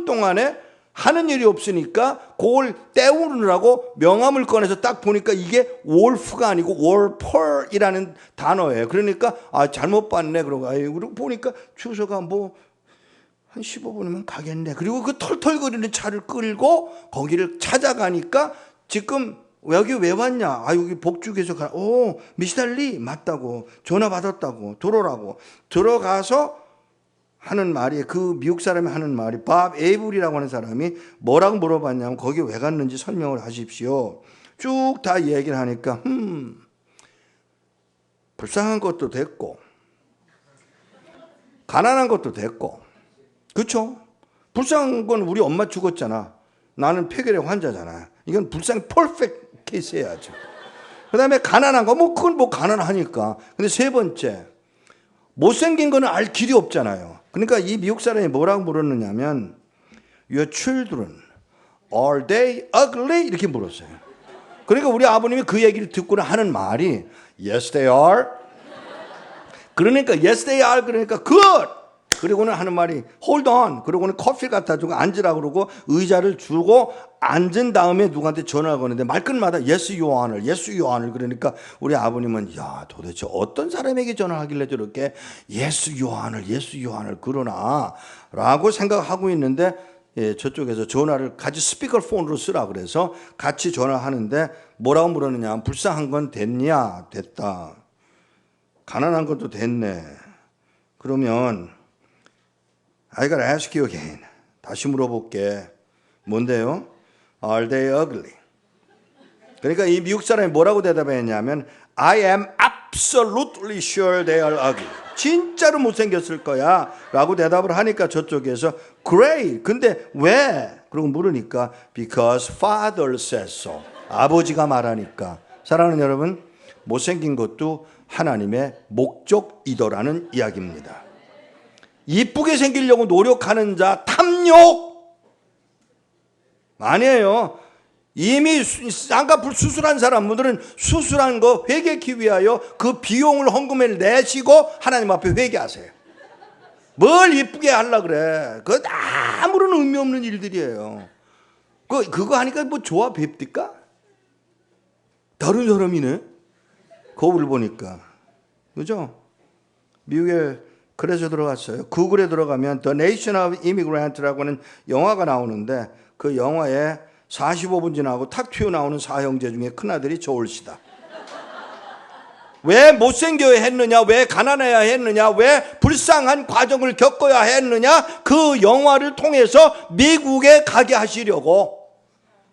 동안에 하는 일이 없으니까 그걸 때우느라고 명함을 꺼내서 딱 보니까 이게 wolf가 아니고 warpear이라는 단어예요. 그러니까 잘못 봤네. 그러고 보니까 주소가 뭐 한 15분이면 가겠네. 그리고 그 털털거리는 차를 끌고 거기를 찾아가니까 지금 여기 왜 왔냐? 여기 복주에서 미시달리 맞다고 전화 받았다고 들어오라고 들어가서 하는 말이 그 미국 사람이 하는 말이 밥 에이블이라고 하는 사람이 뭐라고 물어봤냐면 거기 왜 갔는지 설명을 하십시오. 쭉 다 얘기를 하니까 불쌍한 것도 됐고 가난한 것도 됐고 그렇죠? 불쌍한 건 우리 엄마 죽었잖아. 나는 폐결핵 환자잖아. 이건 불쌍 퍼펙트 케이스 해야죠. 그 다음에 가난한 거 그건 가난하니까. 근데 세 번째 못생긴 거는 알 길이 없잖아요. 그러니까 이 미국 사람이 뭐라고 물었느냐면 Your children, are they ugly? 이렇게 물었어요. 그러니까 우리 아버님이 그 얘기를 듣고는 하는 말이 Yes, they are. 그러니까 Yes, they are. 그러니까 Good. 그리고는 하는 말이 Hold on. 그리고는 커피 갖다 주고 앉으라고 그러고 의자를 주고 앉은 다음에 누구한테 전화를 거는데 말끝마다 Yes, your honor. Yes, your honor. 그러니까 우리 아버님은 도대체 어떤 사람에게 전화하길래 저렇게 Yes, your honor. Yes, your honor. 그러나 라고 생각하고 있는데 저쪽에서 전화를 같이 스피커폰으로 쓰라 그래서 같이 전화하는데 뭐라고 물었느냐. 불쌍한 건 됐냐? 됐다. 가난한 것도 됐네. 그러면 I gotta ask you again. 다시 물어볼게. 뭔데요? Are they ugly? 그러니까 이 미국 사람이 뭐라고 대답했냐면 I am absolutely sure they are ugly. 진짜로 못생겼을 거야 라고 대답을 하니까 저쪽에서 Great. 근데 왜? 그러고 물으니까 Because father says so. 아버지가 말하니까. 사랑하는 여러분, 못생긴 것도 하나님의 목적이더라는 이야기입니다. 이쁘게 생기려고 노력하는 자 탐욕 아니에요. 이미 쌍꺼풀 수술한 사람들은 수술한 거 회개하기 위하여 그 비용을 헌금을 내시고 하나님 앞에 회개하세요. 뭘 이쁘게 하려고 그래. 그거 아무런 의미 없는 일들이에요. 그거 하니까 뭐 좋아 뵙니까? 다른 사람이네. 거울 보니까. 그죠? 미국에 그래서 들어갔어요. 구글에 들어가면 The Nation of Immigrant라고 하는 영화가 나오는데 그 영화에 45분 지나고 탁 튀어나오는 사형제 중에 큰아들이 저울씨다. 왜 못생겨야 했느냐, 왜 가난해야 했느냐, 왜 불쌍한 과정을 겪어야 했느냐, 그 영화를 통해서 미국에 가게 하시려고.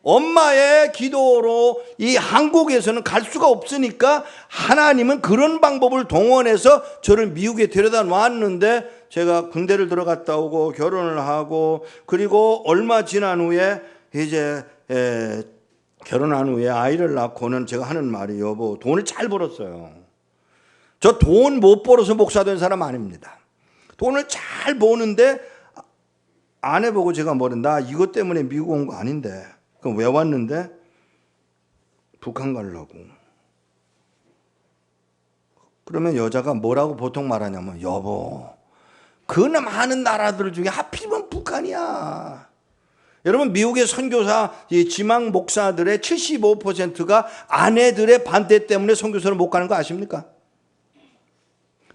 엄마의 기도로 이 한국에서는 갈 수가 없으니까 하나님은 그런 방법을 동원해서 저를 미국에 데려다 놨는데, 제가 군대를 들어갔다 오고 결혼을 하고 그리고 얼마 지난 후에 이제 결혼한 후에 아이를 낳고는 제가 하는 말이, 여보 돈을 잘 벌었어요. 저 돈 못 벌어서 목사 된 사람 아닙니다. 돈을 잘 버는데 아내 보고 제가 뭐래, 나 이것 때문에 미국 온 거 아닌데 그럼 왜 왔는데? 북한 가려고. 그러면 여자가 뭐라고 보통 말하냐면, 여보 그 많은 나라들 중에 하필이면 북한이야. 여러분, 미국의 선교사 지망 목사들의 75%가 아내들의 반대 때문에 선교사를 못 가는 거 아십니까?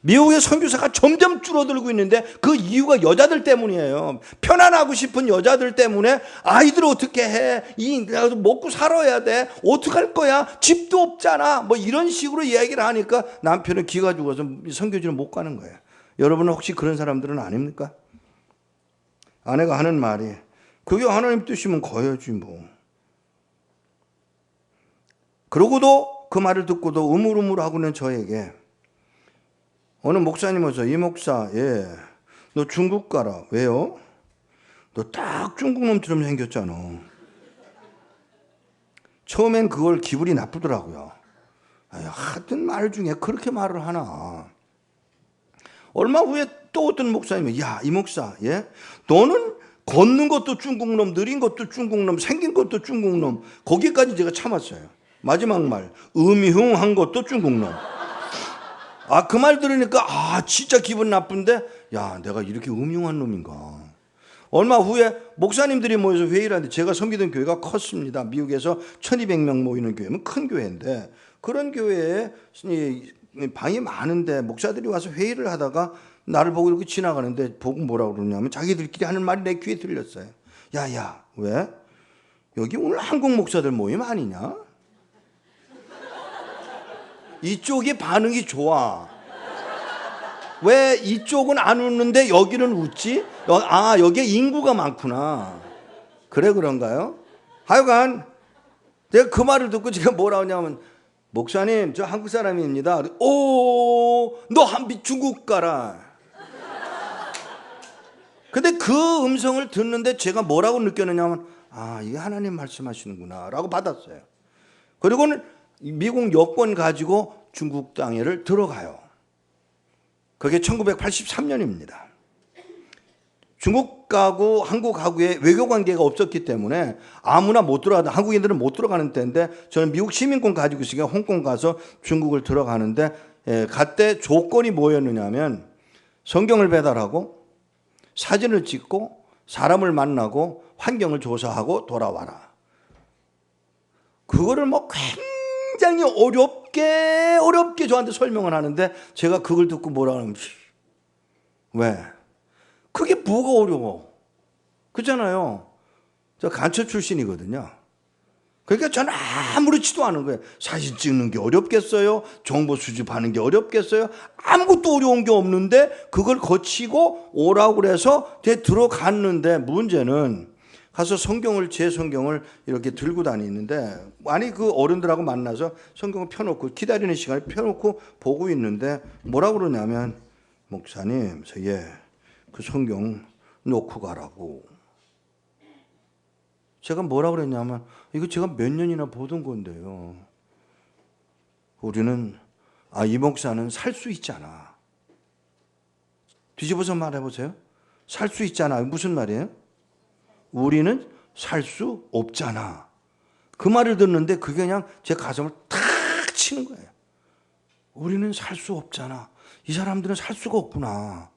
미국의 선교사가 점점 줄어들고 있는데 그 이유가 여자들 때문이에요. 편안하고 싶은 여자들 때문에 아이들 어떻게 해? 먹고 살아야 돼. 어떡할 거야? 집도 없잖아. 뭐 이런 식으로 이야기를 하니까 남편은 기가 죽어서 선교지를 못 가는 거예요. 여러분은 혹시 그런 사람들은 아닙니까? 아내가 하는 말이, 그게 하나님 뜻이면 거야지 뭐. 그러고도 그 말을 듣고도 우물우물하고는 저에게 어느 목사님 와서, 이 목사, 너 중국 가라. 왜요? 너 딱 중국 놈처럼 생겼잖아. 처음엔 그걸 기분이 나쁘더라고요. 하여튼 말 중에 그렇게 말을 하나. 얼마 후에 또 어떤 목사님이, 야, 이 목사, 너는 걷는 것도 중국 놈, 느린 것도 중국 놈, 생긴 것도 중국 놈. 거기까지 제가 참았어요. 마지막 말, 음흉한 것도 중국 놈. 그 말 들으니까 진짜 기분 나쁜데, 야, 내가 이렇게 음흉한 놈인가. 얼마 후에 목사님들이 모여서 회의를 하는데, 제가 섬기던 교회가 컸습니다. 미국에서 1200명 모이는 교회면 큰 교회인데, 그런 교회에 방이 많은데 목사들이 와서 회의를 하다가 나를 보고 이렇게 지나가는데, 보고 뭐라고 그러냐면 자기들끼리 하는 말이 내 귀에 들렸어요. 야, 왜? 여기 오늘 한국 목사들 모임 아니냐? 이쪽이 반응이 좋아. 왜 이쪽은 안 웃는데 여기는 웃지? 여기에 인구가 많구나. 그래, 그런가요? 하여간 제가 그 말을 듣고 제가 뭐라 하냐면, 목사님, 저 한국 사람입니다. 너 한빛 중국 가라. 근데 그 음성을 듣는데 제가 뭐라고 느꼈느냐면, 이게 하나님 말씀하시는구나 라고 받았어요. 그리고는 미국 여권 가지고 중국 땅에를 들어가요. 그게 1983년입니다. 중국하고 한국하고의 외교 관계가 없었기 때문에 아무나 못 들어가다, 한국인들은 못 들어가는 때인데, 저는 미국 시민권 가지고 있으니까 홍콩 가서 중국을 들어가는데, 그때 조건이 뭐였느냐면, 성경을 배달하고 사진을 찍고 사람을 만나고 환경을 조사하고 돌아와라. 그거를 굉장히 어렵게 저한테 설명을 하는데, 제가 그걸 듣고 뭐라 하면, 왜? 그게 뭐가 어려워? 그렇잖아요. 저 간첩 출신이거든요. 그러니까 저는 아무렇지도 않은 거예요. 사진 찍는 게 어렵겠어요? 정보 수집하는 게 어렵겠어요? 아무것도 어려운 게 없는데 그걸 거치고 오라고 그래서 들어갔는데, 문제는 가서 제 성경을 이렇게 들고 다니는데, 그 어른들하고 만나서 성경을 펴놓고 기다리는 시간에 펴놓고 보고 있는데, 뭐라고 그러냐면, 목사님, 그 성경 놓고 가라고. 제가 뭐라 그랬냐면 이거 제가 몇 년이나 보던 건데요. 우리는 이 목사는 살 수 있잖아. 뒤집어서 말해보세요. 살 수 있잖아. 무슨 말이에요? 우리는 살 수 없잖아. 그 말을 듣는데 그게 그냥 제 가슴을 탁 치는 거예요. 우리는 살 수 없잖아. 이 사람들은 살 수가 없구나.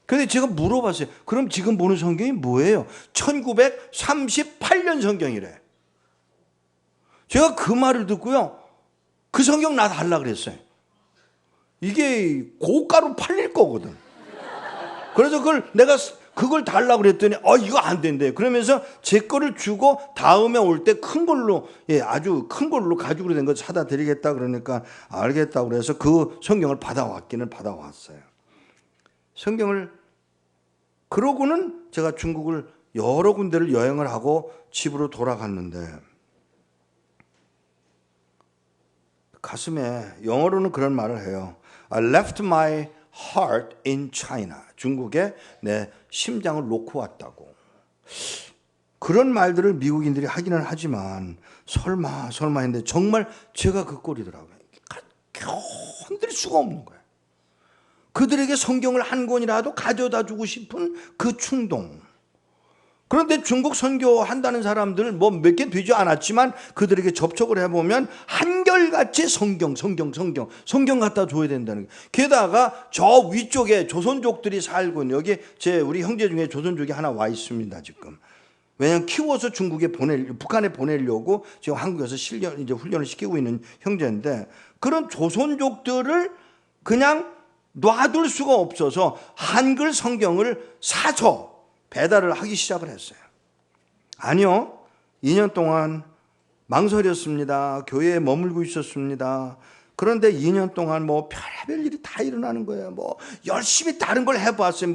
근데 제가 물어봤어요. 그럼 지금 보는 성경이 뭐예요? 1938년 성경이래. 제가 그 말을 듣고요. 그 성경 나 달라 그랬어요. 이게 고가로 팔릴 거거든. 그래서 내가 그걸 달라 그랬더니 이거 안 된대. 그러면서 제 거를 주고 다음에 올 때 큰 걸로 아주 큰 걸로 가죽으로 된 거 사다 드리겠다 그러니까 알겠다고 그래서 그 성경을 받아왔기는 받아왔어요. 성경을 그러고는 제가 중국을 여러 군데를 여행을 하고 집으로 돌아갔는데 가슴에 영어로는 그런 말을 해요. I left my heart in China. 중국에 내 심장을 놓고 왔다고. 그런 말들을 미국인들이 하기는 하지만 설마 했는데 정말 제가 그 꼴이더라고요. 견딜 수가 없는 거예요. 그들에게 성경을 한 권이라도 가져다 주고 싶은 그 충동. 그런데 중국 선교한다는 사람들 몇 개 되지 않았지만 그들에게 접촉을 해보면 한결같이 성경 갖다 줘야 된다는 거예요. 게다가 저 위쪽에 조선족들이 살고 있는 여기 우리 형제 중에 조선족이 하나 와 있습니다 지금. 왜냐하면 키워서 북한에 보내려고 지금 한국에서 이제 훈련을 시키고 있는 형제인데 그런 조선족들을 그냥 놔둘 수가 없어서 한글 성경을 사서 배달을 하기 시작을 했어요. 아니요. 2년 동안 망설였습니다. 교회에 머물고 있었습니다. 그런데 2년 동안 별의별 일이 다 일어나는 거예요. 열심히 다른 걸 해봤어요.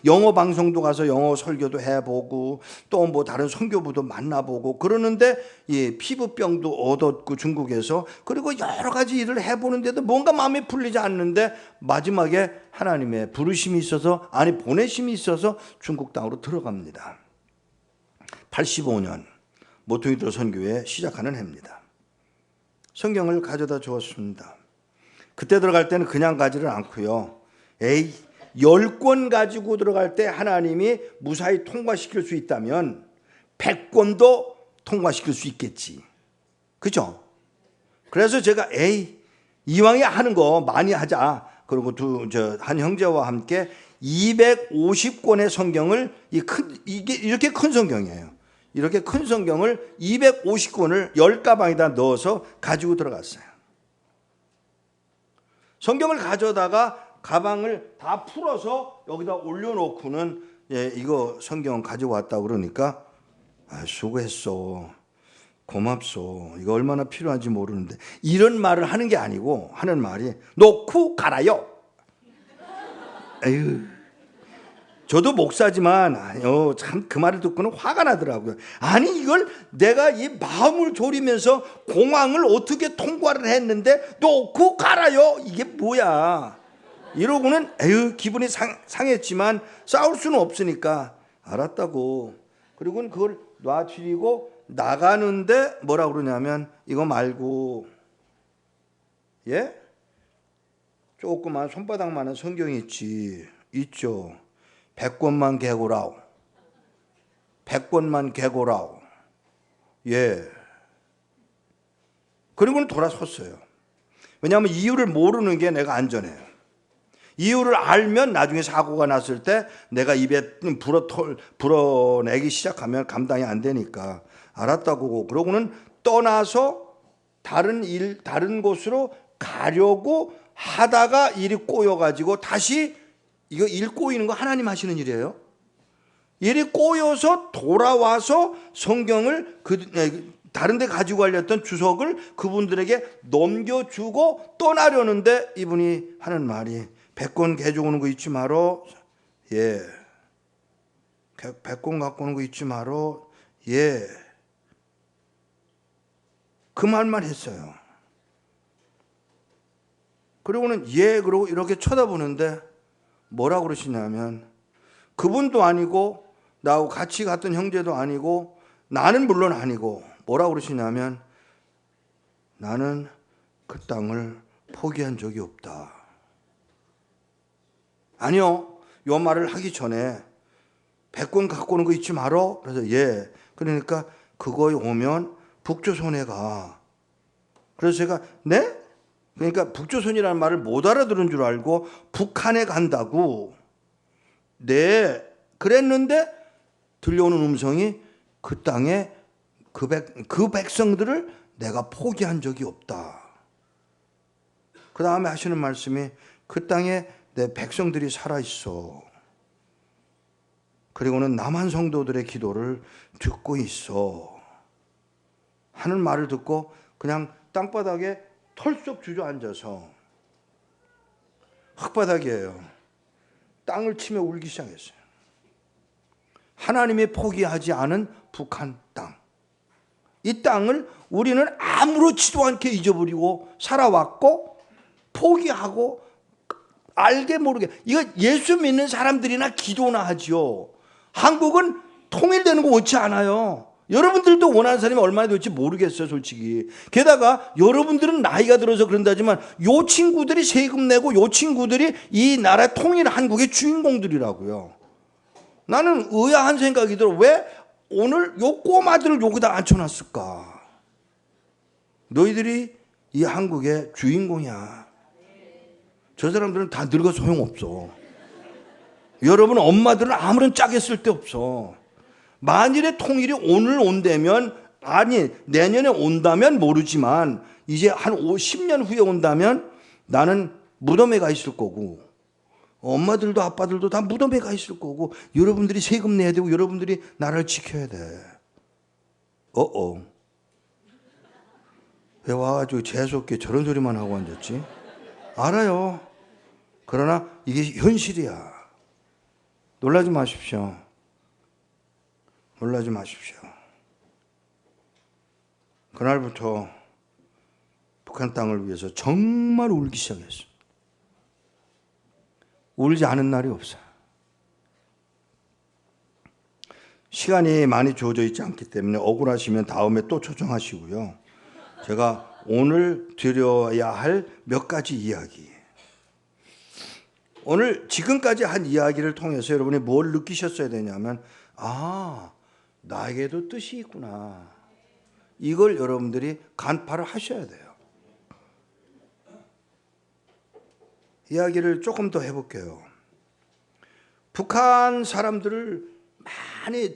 영어 방송도 가서 영어 설교도 해보고 또 다른 선교부도 만나보고 그러는데 피부병도 얻었고 중국에서 그리고 여러 가지 일을 해보는데도 뭔가 마음에 풀리지 않는데 마지막에 하나님의 부르심이 있어서 보내심이 있어서 중국 땅으로 들어갑니다. 85년 모퉁이들 선교회 시작하는 해입니다. 성경을 가져다 주었습니다. 그때 들어갈 때는 그냥 가지를 않고요. 10권 가지고 들어갈 때 하나님이 무사히 통과시킬 수 있다면 100권도 통과시킬 수 있겠지. 그죠? 그래서 제가 이왕에 하는 거 많이 하자. 그리고 한 형제와 함께 250권의 성경을 이게 이렇게 큰 성경이에요. 이렇게 큰 성경을 250권을 10가방에다 넣어서 가지고 들어갔어요. 성경을 가져다가 가방을 다 풀어서 여기다 올려놓고는 이거 성경 가지고 왔다고 그러니까 수고했어. 고맙소. 이거 얼마나 필요한지 모르는데 이런 말을 하는 게 아니고 하는 말이 놓고 가라요. 에휴. 저도 목사지만 참 그 말을 듣고는 화가 나더라고요. 아니 이걸 내가 이 마음을 졸이면서 공항을 어떻게 통과를 했는데 놓고 가라요. 이게 뭐야. 이러고는 기분이 상했지만 싸울 수는 없으니까 알았다고. 그리고는 그걸 놔드리고 나가는데 뭐라 그러냐면 이거 말고 조그만 손바닥만한 성경이 있죠. 100권만 개고라오. 100권만 개고라오. 그리고는 돌아섰어요. 왜냐하면 이유를 모르는 게 내가 안전해요. 이유를 알면 나중에 사고가 났을 때 내가 입에 불어내기 시작하면 감당이 안 되니까 알았다고. 그러고는 떠나서 다른 곳으로 가려고 하다가 일이 꼬여가지고 다시 이거 일 꼬이는 거 하나님 하시는 일이에요. 일이 꼬여서 돌아와서 성경을 다른 데 가지고 가려던 주석을 그분들에게 넘겨주고 떠나려는데 이분이 하는 말이 100권 가지고 오는 거 잊지 마라. 100권 갖고 오는 거 잊지 마라. 그 말만 했어요. 그리고는 그러고 이렇게 쳐다보는데 뭐라고 그러시냐면 그분도 아니고 나하고 같이 갔던 형제도 아니고 나는 물론 아니고 뭐라고 그러시냐면 나는 그 땅을 포기한 적이 없다. 아니요. 요 말을 하기 전에 백권 갖고 오는 거 잊지 말어. 그래서 예. 그러니까 그거에 오면 북조선에 가. 그래서 제가 네? 그러니까 북조선이라는 말을 못 알아들은 줄 알고 북한에 간다고. 네. 그랬는데 들려오는 음성이 그 땅에 그 백성들을 내가 포기한 적이 없다. 그 다음에 하시는 말씀이 그 땅에 내 백성들이 살아있어. 그리고는 남한 성도들의 기도를 듣고 있어. 하는 말을 듣고 그냥 땅바닥에 털썩 주저앉아서 흙바닥이에요. 땅을 치며 울기 시작했어요. 하나님이 포기하지 않은 북한 땅. 이 땅을 우리는 아무렇지도 않게 잊어버리고 살아왔고 포기하고 알게 모르게 이거 예수 믿는 사람들이나 기도나 하지요. 한국은 통일되는 거 원치 않아요. 여러분들도 원하는 사람이 얼마나 될지 모르겠어요, 솔직히. 게다가 여러분들은 나이가 들어서 그런다지만 요 친구들이 세금 내고 요 친구들이 이 나라 통일 한국의 주인공들이라고요. 나는 의아한 생각이 들어. 왜 오늘 요 꼬마들을 여기다 앉혀놨을까? 너희들이 이 한국의 주인공이야. 저 사람들은 다 늙어 소용없어. 여러분 엄마들은 아무런 짝에 쓸데없어. 만일에 통일이 오늘 온다면, 아니 내년에 온다면 모르지만 이제 한 10년 후에 온다면 나는 무덤에 가 있을 거고 엄마들도 아빠들도 다 무덤에 가 있을 거고 여러분들이 세금 내야 되고 여러분들이 나라를 지켜야 돼. 왜 와가지고 재수없게 저런 소리만 하고 앉았지? 알아요. 그러나 이게 현실이야. 놀라지 마십시오. 놀라지 마십시오. 그날부터 북한 땅을 위해서 정말 울기 시작했어요. 울지 않은 날이 없어요. 시간이 많이 주어져 있지 않기 때문에 억울하시면 다음에 또 초청하시고요. 제가 오늘 드려야 할 몇 가지 이야기. 오늘 지금까지 한 이야기를 통해서 여러분이 뭘 느끼셨어야 되냐면 나에게도 뜻이 있구나. 이걸 여러분들이 간파를 하셔야 돼요. 이야기를 조금 더 해볼게요. 북한 사람들을 많이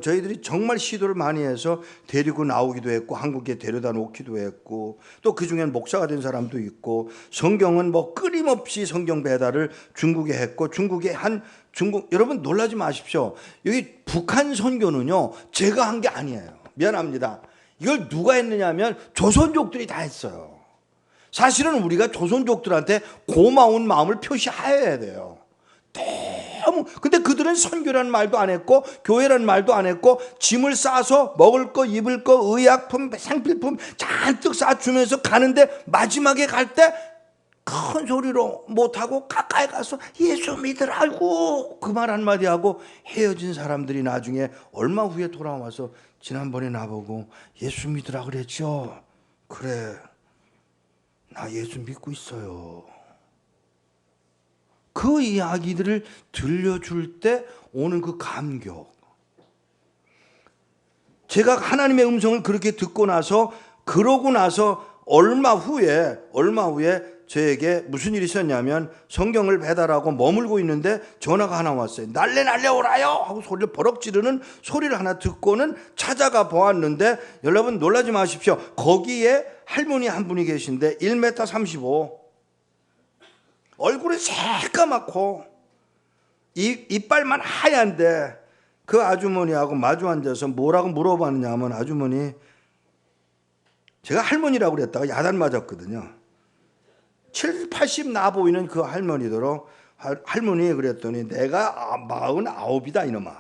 저희들이 정말 시도를 많이 해서 데리고 나오기도 했고 한국에 데려다 놓기도 했고 또 그중엔 목사가 된 사람도 있고 성경은 뭐 끊임없이 성경 배달을 중국에 했고 중국 여러분 놀라지 마십시오. 여기 북한 선교는요 제가 한 게 아니에요. 미안합니다. 이걸 누가 했느냐면 조선족들이 다 했어요. 사실은 우리가 조선족들한테 고마운 마음을 표시해야 돼요. 근데 그들은 선교라는 말도 안 했고 교회라는 말도 안 했고 짐을 싸서 먹을 거 입을 거 의약품 생필품 잔뜩 싸주면서 가는데 마지막에 갈 때 큰 소리로 못하고 가까이 가서 예수 믿으라고 그 말 한마디 하고 헤어진 사람들이 나중에 얼마 후에 돌아와서 지난번에 나보고 예수 믿으라 그랬죠. 그래 나 예수 믿고 있어요. 그 이야기들을 들려줄 때 오는 그 감격. 제가 하나님의 음성을 그렇게 듣고 나서 그러고 나서 얼마 후에 저에게 무슨 일이 있었냐면 성경을 배달하고 머물고 있는데 전화가 하나 왔어요. 날래 오라요 하고 소리를 버럭 지르는 소리를 하나 듣고는 찾아가 보았는데 여러분 놀라지 마십시오. 거기에 할머니 한 분이 계신데 1m 35 얼굴이 새까맣고 이빨만 하얀데 그 아주머니하고 마주 앉아서 뭐라고 물어봤느냐면 아주머니 제가 할머니라고 그랬다가 야단 맞았거든요. 70, 80 나 보이는 그 할머니더러 할머니 그랬더니 내가 49이다 이놈아.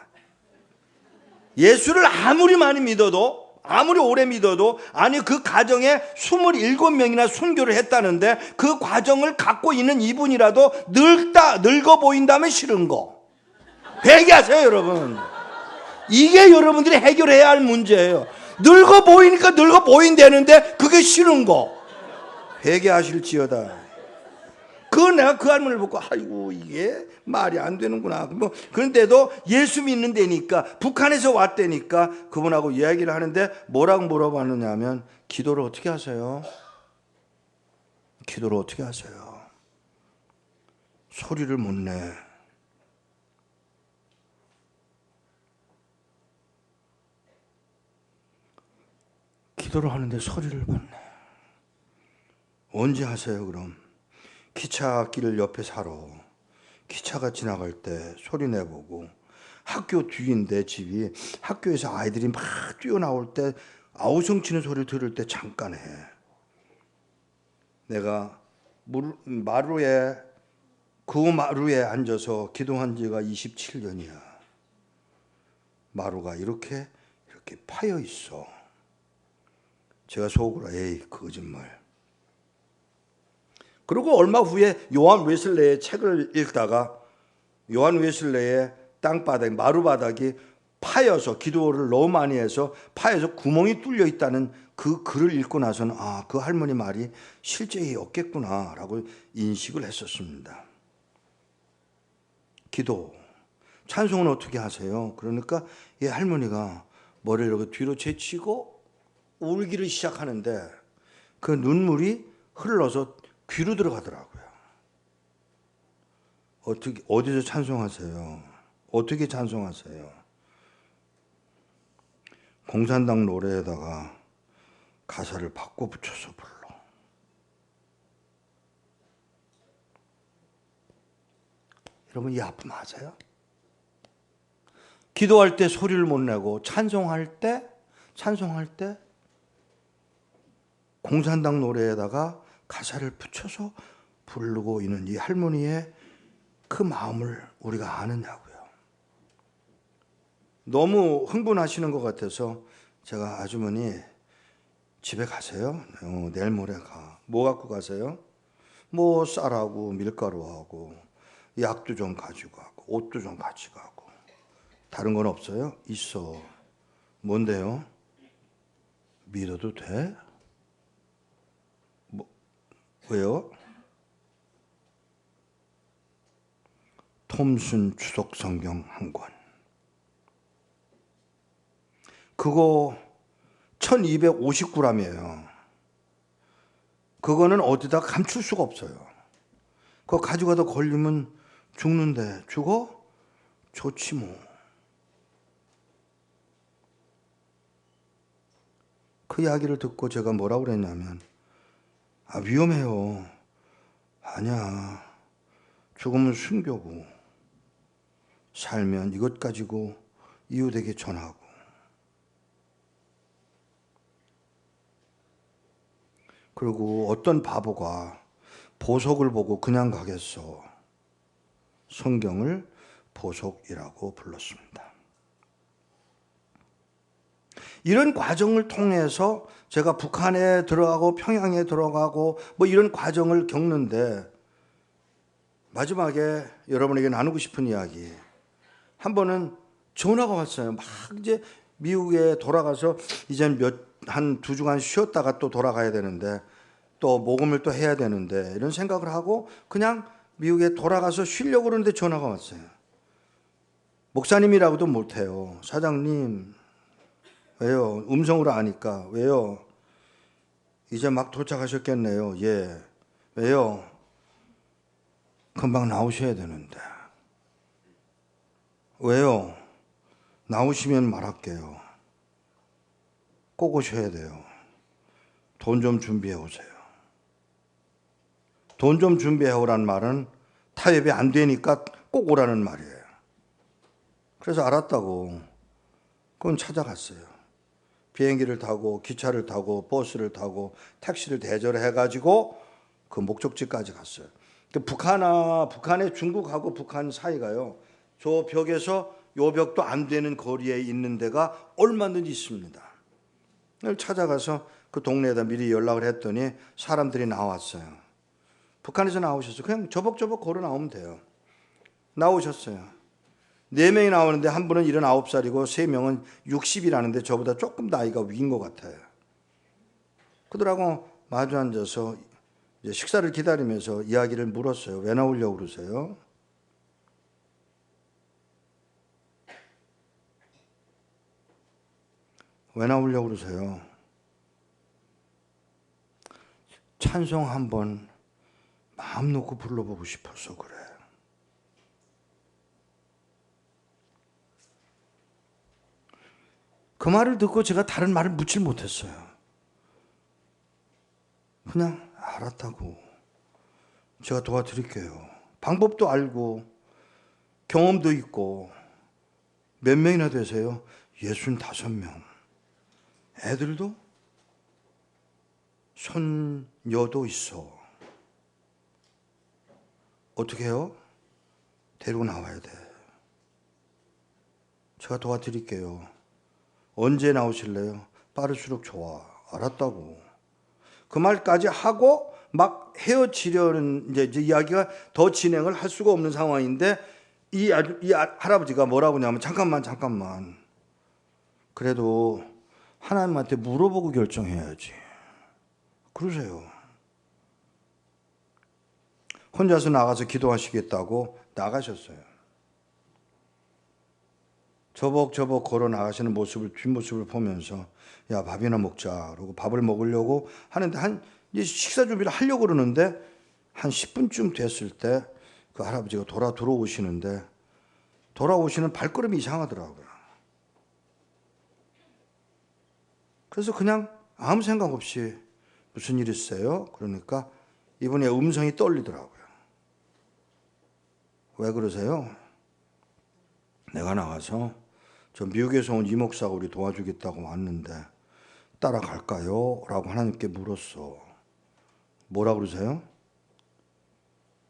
예수를 아무리 많이 믿어도 아무리 오래 믿어도 아니 그 가정에 27명이나 순교를 했다는데 그 과정을 갖고 있는 이분이라도 늙어 보인다면 싫은 거. 회개하세요 여러분. 이게 여러분들이 해결해야 할 문제예요. 늙어 보이니까 늙어 보인다는데 그게 싫은 거. 회개하실지어다. 내가 그 할머니를 보고 아이고 이게 말이 안 되는구나. 뭐 그런데도 예수 믿는 데니까 북한에서 왔다니까 그분하고 이야기를 하는데 뭐라고 물어봤느냐 하면 기도를 어떻게 하세요? 기도를 어떻게 하세요? 소리를 못 내. 기도를 하는데 소리를 못 내. 언제 하세요 그럼? 기차길 옆에 살아. 기차가 지나갈 때 소리 내보고 학교 뒤인데 집이 학교에서 아이들이 막 뛰어나올 때 아우성 치는 소리를 들을 때 잠깐 해. 내가 마루에 앉아서 기도한 지가 27년이야. 마루가 이렇게 파여 있어. 제가 속으로 에이 거짓말. 그리고 얼마 후에 요한 웨슬레의 책을 읽다가 요한 웨슬레의 땅바닥, 마루바닥이 파여서 기도를 너무 많이 해서 파여서 구멍이 뚫려 있다는 그 글을 읽고 나서는 그 할머니 말이 실제였겠구나 라고 인식을 했었습니다. 기도, 찬송은 어떻게 하세요? 그러니까 이 할머니가 머리를 이렇게 뒤로 제치고 울기를 시작하는데 그 눈물이 흘러서 귀로 들어가더라고요. 어디서 찬송하세요? 어떻게 찬송하세요? 공산당 노래에다가 가사를 바꿔 붙여서 불러. 여러분 이 아픔 아세요? 기도할 때 소리를 못 내고 찬송할 때 공산당 노래에다가 가사를 붙여서 부르고 있는 이 할머니의 그 마음을 우리가 아느냐고요. 너무 흥분하시는 것 같아서 제가 아주머니 집에 가세요? 내일 모레 가. 뭐 갖고 가세요? 뭐 쌀하고 밀가루하고 약도 좀 가지고 가고 옷도 좀 같이 가고. 다른 건 없어요? 있어. 뭔데요? 믿어도 돼? 왜요? 톰슨 추석 성경 한 권. 그거 1250g이에요. 그거는 어디다 감출 수가 없어요. 그거 가져가다 걸리면 죽는데 죽어? 좋지 뭐. 그 이야기를 듣고 제가 뭐라고 그랬냐면 위험해요. 아니야. 죽으면 순교고 살면 이것 가지고 이웃에게 전하고. 그리고 어떤 바보가 보석을 보고 그냥 가겠어. 성경을 보석이라고 불렀습니다. 이런 과정을 통해서 제가 북한에 들어가고 평양에 들어가고 뭐 이런 과정을 겪는데 마지막에 여러분에게 나누고 싶은 이야기. 한 번은 전화가 왔어요. 막 이제 미국에 돌아가서 이제 한 2주간 쉬었다가 또 돌아가야 되는데 또 모금을 또 해야 되는데 이런 생각을 하고 그냥 미국에 돌아가서 쉬려고 그러는데 전화가 왔어요. 목사님이라고도 못해요. 사장님. 왜요? 음성으로 아니까. 왜요? 이제 막 도착하셨겠네요. 예. 왜요? 금방 나오셔야 되는데. 왜요? 나오시면 말할게요. 꼭 오셔야 돼요. 돈 좀 준비해 오세요. 돈 좀 준비해 오란 말은 타협이 안 되니까 꼭 오라는 말이에요. 그래서 알았다고 그건 찾아갔어요. 비행기를 타고 기차를 타고 버스를 타고 택시를 대절해가지고 그 목적지까지 갔어요. 북한의 중국하고 북한 사이가요. 저 벽에서 요 벽도 안 되는 거리에 있는 데가 얼마든지 있습니다. 찾아가서 그 동네에다 미리 연락을 했더니 사람들이 나왔어요. 북한에서 나오셨어요. 그냥 저벅저벅 걸어 나오면 돼요. 나오셨어요. 4명이 나오는데 한 분은 79살이고 3명은 60이라는데 저보다 조금 나이가 위인 것 같아요. 그들하고 마주 앉아서 이제 식사를 기다리면서 이야기를 물었어요. 왜 나오려고 그러세요? 왜 나오려고 그러세요? 찬송 한번 마음 놓고 불러보고 싶어서 그래. 그 말을 듣고 제가 다른 말을 묻질 못했어요. 그냥 알았다고. 제가 도와드릴게요. 방법도 알고 경험도 있고. 몇 명이나 되세요? 65명. 애들도 손녀도 있어. 어떻게 해요? 데리고 나와야 돼. 제가 도와드릴게요. 언제 나오실래요? 빠를수록 좋아. 알았다고. 그 말까지 하고 막 헤어지려는 이제 이야기가 더 진행을 할 수가 없는 상황인데 이 할아버지가 뭐라고 하냐면 잠깐만. 그래도 하나님한테 물어보고 결정해야지. 그러세요. 혼자서 나가서 기도하시겠다고 나가셨어요. 저벅저벅 걸어 나가시는 모습을 뒷모습을 보면서 야 밥이나 먹자 그러고 밥을 먹으려고 하는데 이제 식사 준비를 하려고 그러는데 한 10분쯤 됐을 때 그 할아버지가 돌아오시는데 돌아오시는 발걸음이 이상하더라고요. 그래서 그냥 아무 생각 없이 무슨 일 있어요? 그러니까 이분의 음성이 떨리더라고요. 왜 그러세요? 내가 나가서 저 미국에서 온 이목사가 우리 도와주겠다고 왔는데 따라갈까요? 라고 하나님께 물었어. 뭐라 그러세요?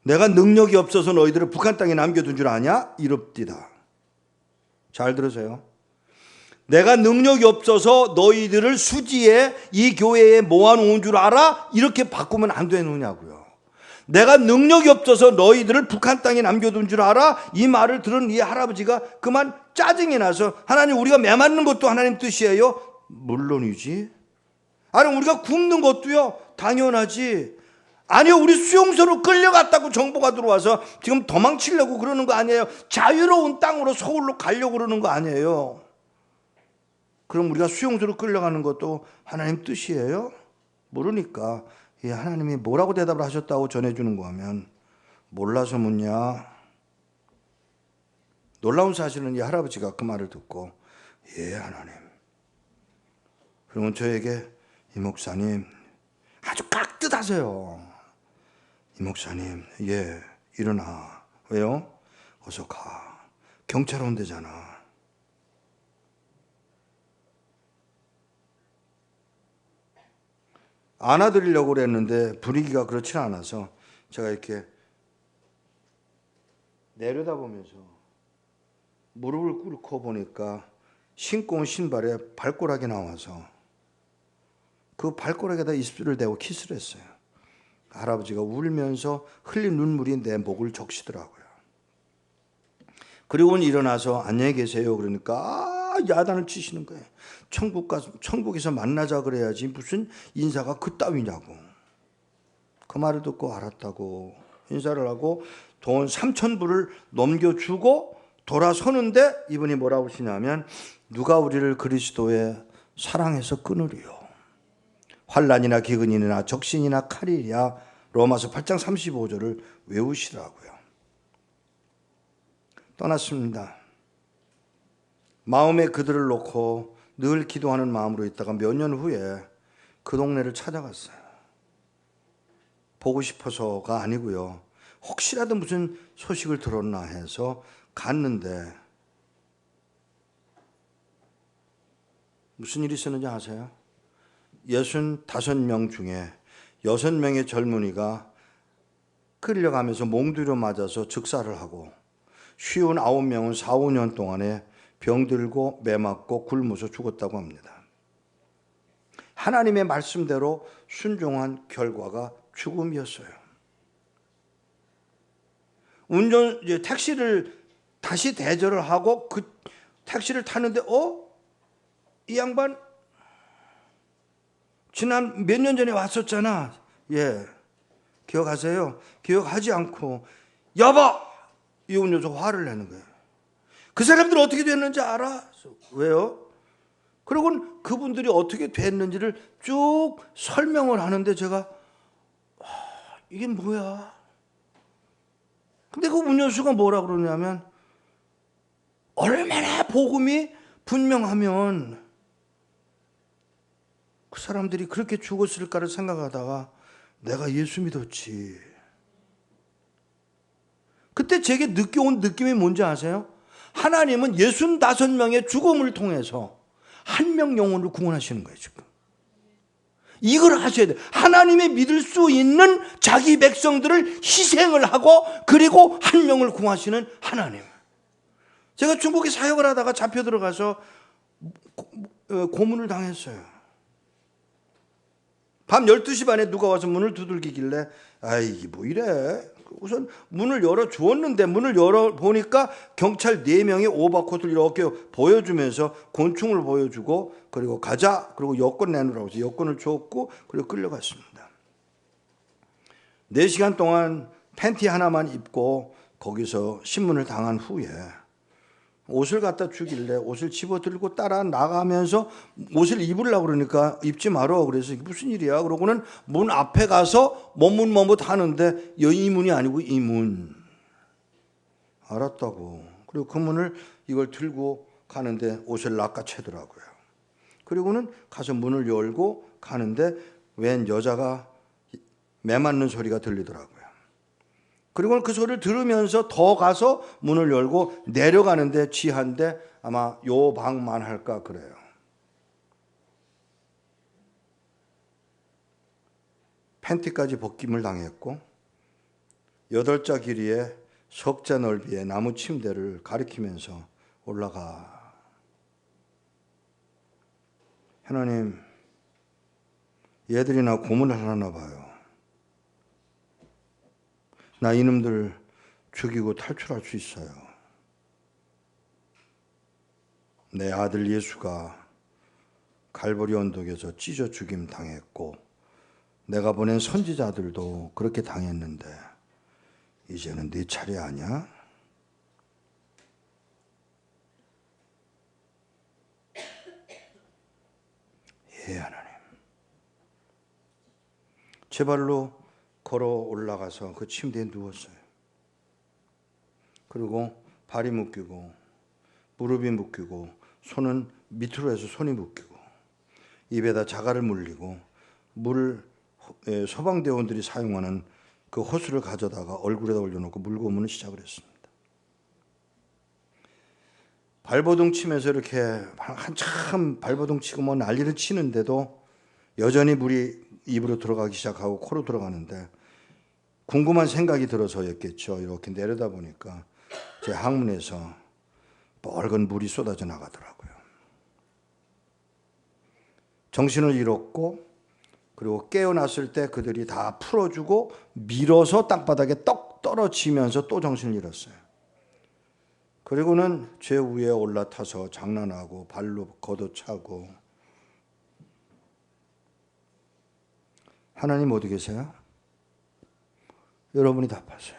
내가 능력이 없어서 너희들을 북한 땅에 남겨둔 줄 아냐? 이럽디다. 잘 들으세요. 내가 능력이 없어서 너희들을 수지에 이 교회에 모아놓은 줄 알아? 이렇게 바꾸면 안 되느냐고요. 내가 능력이 없어서 너희들을 북한 땅에 남겨둔 줄 알아? 이 말을 들은 이 할아버지가 그만 짜증이 나서 하나님 우리가 매 맞는 것도 하나님 뜻이에요? 물론이지. 아니 우리가 굶는 것도요? 당연하지. 아니요 우리 수용소로 끌려갔다고 정보가 들어와서 지금 도망치려고 그러는 거 아니에요. 자유로운 땅으로 서울로 가려고 그러는 거 아니에요. 그럼 우리가 수용소로 끌려가는 것도 하나님 뜻이에요? 모르니까 하나님이 뭐라고 대답을 하셨다고 전해주는 거 하면 몰라서 묻냐? 놀라운 사실은 이 할아버지가 그 말을 듣고 예 하나님. 그러면 저에게 이 목사님 아주 깍듯하세요. 이 목사님 예 일어나. 왜요? 어서 가. 경찰 온대잖아. 안아드리려고 그랬는데 분위기가 그렇지 않아서 제가 이렇게 내려다보면서 무릎을 꿇고 보니까 신고 온 신발에 발가락이 나와서 그 발가락에다 입술을 대고 키스를 했어요. 할아버지가 울면서 흘린 눈물이 내 목을 적시더라고요. 그리고는 일어나서 안녕히 계세요 그러니까 야단을 치시는 거예요. 천국에서 만나자 그래야지 무슨 인사가 그따위냐고. 그 말을 듣고 알았다고 인사를 하고 돈 3,000불을 넘겨주고 돌아서는데 이분이 뭐라고 하시냐면 누가 우리를 그리스도의 사랑에서 끊으리요. 환난이나 기근이나 적신이나 칼이랴. 로마서 8장 35절을 외우시라고요. 떠났습니다. 마음에 그들을 놓고 늘 기도하는 마음으로 있다가 몇 년 후에 그 동네를 찾아갔어요. 보고 싶어서가 아니고요. 혹시라도 무슨 소식을 들었나 해서 갔는데 무슨 일이 있었는지 아세요? 65명 중에 6명의 젊은이가 끌려가면서 몽두려 맞아서 즉사를 하고 59명은 4, 5년 동안에 병들고 매 맞고 굶어서 죽었다고 합니다. 하나님의 말씀대로 순종한 결과가 죽음이었어요. 택시를 다시 대절을 하고 그 택시를 타는데 이 양반 지난 몇 년 전에 왔었잖아. 예, 기억하세요? 기억하지 않고 여보! 이 운전수 화를 내는 거예요. 그 사람들 어떻게 됐는지 알아? 왜요? 그리고 그분들이 어떻게 됐는지를 쭉 설명을 하는데 제가 이게 뭐야? 근데 그 운전수가 뭐라 그러냐면 얼마나 복음이 분명하면 그 사람들이 그렇게 죽었을까를 생각하다가 내가 예수 믿었지. 그때 제게 느껴온 느낌이 뭔지 아세요? 하나님은 65명의 죽음을 통해서 한 명 영혼을 구원하시는 거예요, 지금. 이걸 하셔야 돼요. 하나님의 믿을 수 있는 자기 백성들을 희생을 하고 그리고 한 명을 구하시는 하나님. 제가 중국에 사역을 하다가 잡혀 들어가서 고문을 당했어요. 밤 12시 반에 누가 와서 문을 두들기길래 이게 뭐 이래. 우선 문을 열어주었는데 문을 열어보니까 경찰 4명이 오버코트를 이렇게 보여주면서 곤충을 보여주고 그리고 가자. 그리고 여권 내놓으라고 해서 여권을 줬고 그리고 끌려갔습니다. 4시간 동안 팬티 하나만 입고 거기서 신문을 당한 후에 옷을 갖다 주길래 옷을 집어들고 따라 나가면서 옷을 입으려고 그러니까 입지 말어. 그래서 이게 무슨 일이야? 그러고는 문 앞에 가서 머뭇 하는데 이 문이 아니고 이 문. 알았다고. 그리고 그 문을 이걸 들고 가는데 옷을 낚아채더라고요. 그리고는 가서 문을 열고 가는데 웬 여자가 매 맞는 소리가 들리더라고요. 그리고 그 소리를 들으면서 더 가서 문을 열고 내려가는데 지한데 아마 요 방만 할까 그래요. 팬티까지 벗김을 당했고 8자 길이의 석자 넓이의 나무 침대를 가리키면서 올라가. 하나님, 얘들이 나 고문을 하나 봐요. 나 이놈들 죽이고 탈출할 수 있어요. 내 아들 예수가 갈보리 언덕에서 찢어 죽임 당했고 내가 보낸 선지자들도 그렇게 당했는데 이제는 네 차례 아니야? 예, 하나님. 제 발로 걸어 올라가서 그 침대에 누웠어요. 그리고 발이 묶이고 무릎이 묶이고 손은 밑으로 해서 손이 묶이고 입에다 자갈을 물리고 물을 소방대원들이 사용하는 그 호수를 가져다가 얼굴에다 올려놓고 물 고문을 시작을 했습니다. 발버둥 치면서 이렇게 한참 발버둥 치고 뭐 난리를 치는데도 여전히 물이 입으로 들어가기 시작하고 코로 들어가는데 궁금한 생각이 들어서였겠죠. 이렇게 내려다 보니까 제 항문에서 뻘건 물이 쏟아져 나가더라고요. 정신을 잃었고 그리고 깨어났을 때 그들이 다 풀어주고 밀어서 땅바닥에 떡 떨어지면서 또 정신을 잃었어요. 그리고는 제 위에 올라타서 장난하고 발로 걷어차고. 하나님 어디 계세요? 여러분이 답하세요.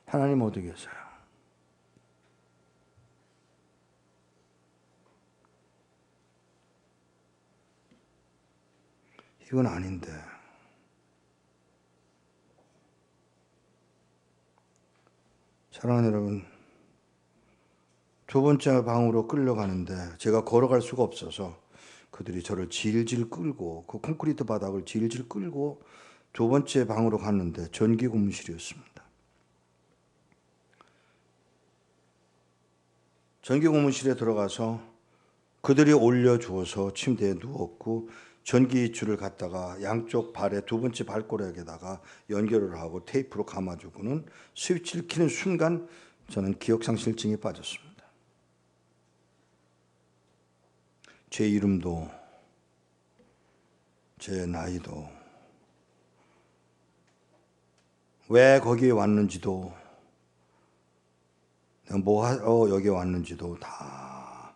하나님 어디 계세요? 이건 아닌데. 사랑하는 여러분, 2번째 방으로 끌려가는데 제가 걸어갈 수가 없어서 그들이 저를 질질 끌고 그 콘크리트 바닥을 질질 끌고 2번째 방으로 갔는데 전기 고문실이었습니다. 전기 고문실에 들어가서 그들이 올려주어서 침대에 누웠고 전기줄을 갖다가 양쪽 발의 2번째 발가락에다가 연결을 하고 테이프로 감아주고는 스위치를 켜는 순간 저는 기억상실증에 빠졌습니다. 제 이름도 제 나이도, 왜 거기에 왔는지도, 내가 뭐 하러 여기 왔는지도 다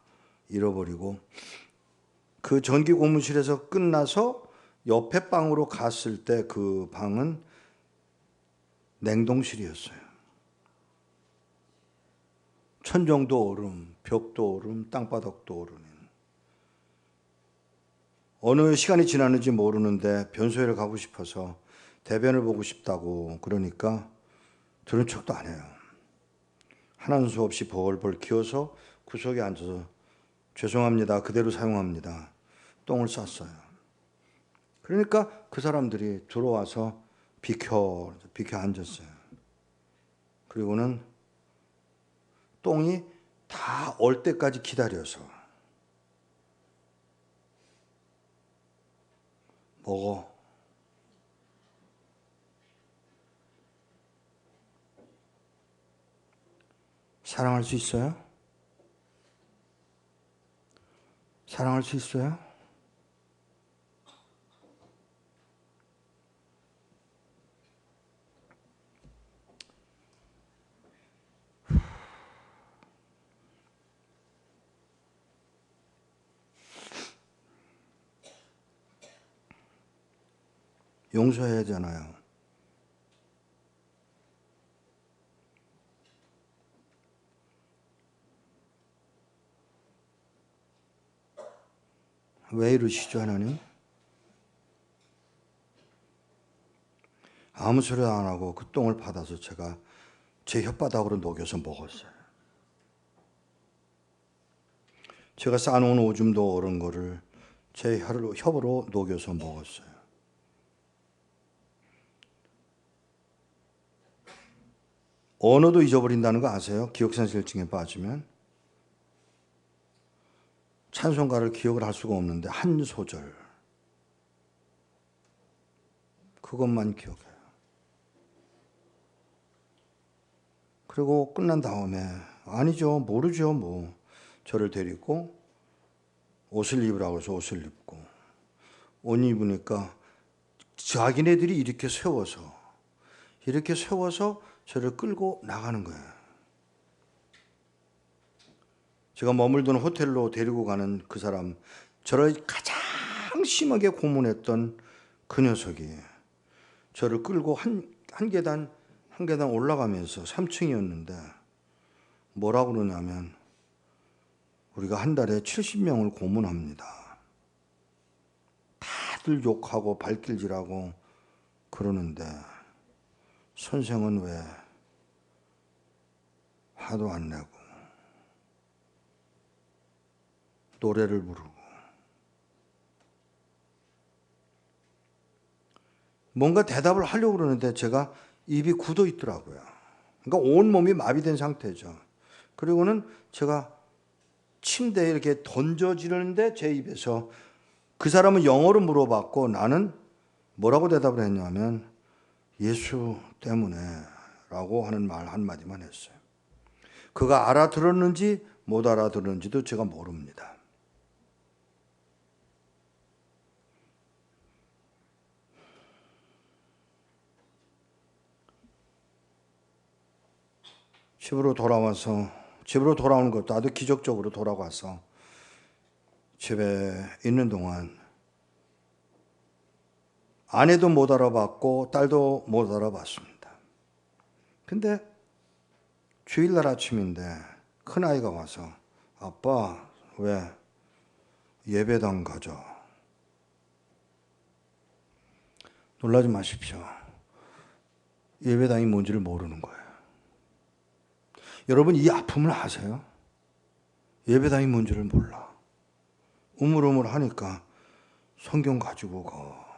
잃어버리고, 그 전기 고무실에서 끝나서 옆에 방으로 갔을 때 그 방은 냉동실이었어요. 천정도 얼음, 벽도 얼음, 땅바닥도 얼음. 어느 시간이 지났는지 모르는데 변소회를 가고 싶어서 대변을 보고 싶다고 그러니까 들은 척도 안 해요. 하는 수 없이 벌벌 기어서 구석에 앉아서 죄송합니다. 그대로 사용합니다. 똥을 쌌어요. 그러니까 그 사람들이 들어와서 비켜 앉았어요. 그리고는 똥이 다 얼 때까지 기다려서 먹어. 사랑할 수 있어요? 사랑할 수 있어요? 용서해야 하잖아요. 왜 이러시죠, 하나님? 아무 소리도 안 하고 그 똥을 받아서 제가 제 혓바닥으로 녹여서 먹었어요. 제가 싸놓은 오줌도 얼은 거를 제 혀로 녹여서 먹었어요. 언어도 잊어버린다는 거 아세요? 기억상실증에 빠지면 찬송가를 기억을 할 수가 없는데 한 소절 그것만 기억해요. 그리고 끝난 다음에 아니죠, 모르죠, 뭐 저를 데리고 옷을 입으라고 해서 옷을 입고 옷 입으니까 자기네들이 이렇게 세워서 저를 끌고 나가는 거예요. 제가 머물던 호텔로 데리고 가는 그 사람, 저를 가장 심하게 고문했던 그 녀석이 저를 끌고 한 계단 올라가면서 3층이었는데 뭐라고 그러냐면 우리가 한 달에 70명을 고문합니다. 다들 욕하고 발길질하고 그러는데 선생은 왜 화도 안 내고 노래를 부르고 뭔가 대답을 하려고 그러는데 제가 입이 굳어 있더라고요. 그러니까 온몸이 마비된 상태죠. 그리고는 제가 침대에 이렇게 던져지는데 제 입에서 그 사람은 영어로 물어봤고 나는 뭐라고 대답을 했냐면 예수 때문에 라고 하는 말 한마디만 했어요. 그가 알아들었는지 못 알아들었는지도 제가 모릅니다. 집으로 돌아오는 것도 아주 기적적으로 돌아와서 집에 있는 동안 아내도 못 알아봤고 딸도 못 알아봤습니다. 근데 주일날 아침인데 큰아이가 와서 아빠 왜 예배당 가자. 놀라지 마십시오. 예배당이 뭔지를 모르는 거예요. 여러분 이 아픔을 아세요? 예배당이 뭔지를 몰라. 우물우물 하니까 성경 가지고 가.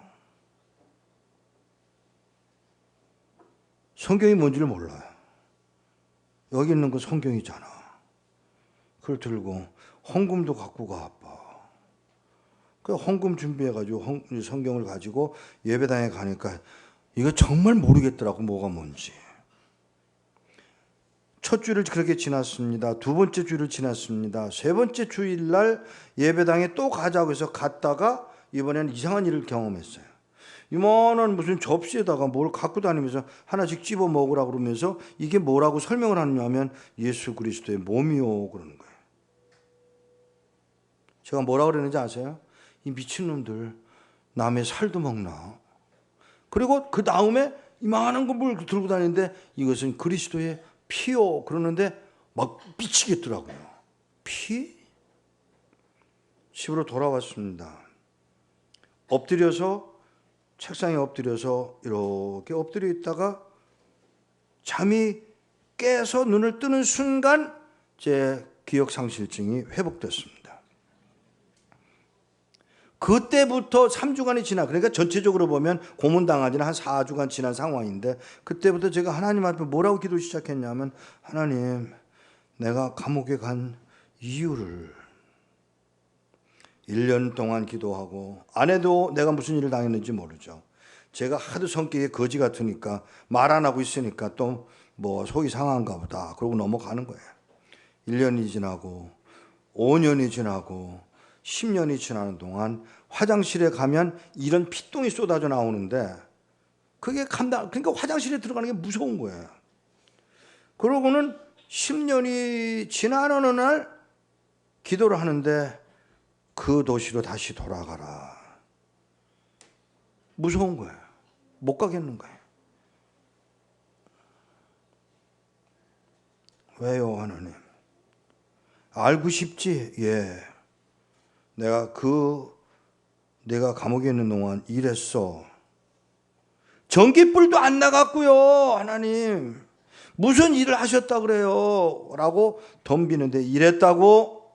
성경이 뭔지를 몰라요. 여기 있는 거 성경이잖아. 그걸 들고 헌금도 갖고 가 아빠. 그 헌금 준비해가지고 성경을 가지고 예배당에 가니까 이거 정말 모르겠더라고 뭐가 뭔지. 첫 주를 그렇게 지났습니다. 두 번째 주를 지났습니다. 세 번째 주일날 예배당에 또 가자고 해서 갔다가 이번에는 이상한 일을 경험했어요. 이만한 무슨 접시에다가 뭘 갖고 다니면서 하나씩 집어 먹으라고 그러면서 이게 뭐라고 설명을 하느냐면 예수 그리스도의 몸이요 그러는 거예요. 제가 뭐라고 그러는지 아세요? 이 미친놈들 남의 살도 먹나? 그리고 그 다음에 이만한 걸 뭘 들고 다니는데 이것은 그리스도의 피요 그러는데 막 미치겠더라고요. 피? 집으로 돌아왔습니다. 엎드려서 책상에 엎드려서 이렇게 엎드려 있다가 잠이 깨서 눈을 뜨는 순간 제 기억상실증이 회복됐습니다. 그때부터 3주간이 지나 그러니까 전체적으로 보면 고문당한 지는 한 4주간 지난 상황인데 그때부터 제가 하나님 앞에 뭐라고 기도 시작했냐면 하나님 내가 감옥에 간 이유를 1년 동안 기도하고 아내도 내가 무슨 일을 당했는지 모르죠. 제가 하도 성격이 거지 같으니까 말 안 하고 있으니까 또 뭐 속이 상한가 보다 그러고 넘어가는 거예요. 1년이 지나고 5년이 지나고 10년이 지나는 동안 화장실에 가면 이런 피똥이 쏟아져 나오는데 그게 그러니까 화장실에 들어가는 게 무서운 거예요. 그러고는 10년이 지난 어느 날 기도를 하는데 그 도시로 다시 돌아가라. 무서운 거예요. 못 가겠는 거예요. 왜요, 하나님? 알고 싶지? 예. 내가 감옥에 있는 동안 일했어. 전기불도 안 나갔고요, 하나님. 무슨 일을 하셨다 그래요? 라고 덤비는데 일했다고?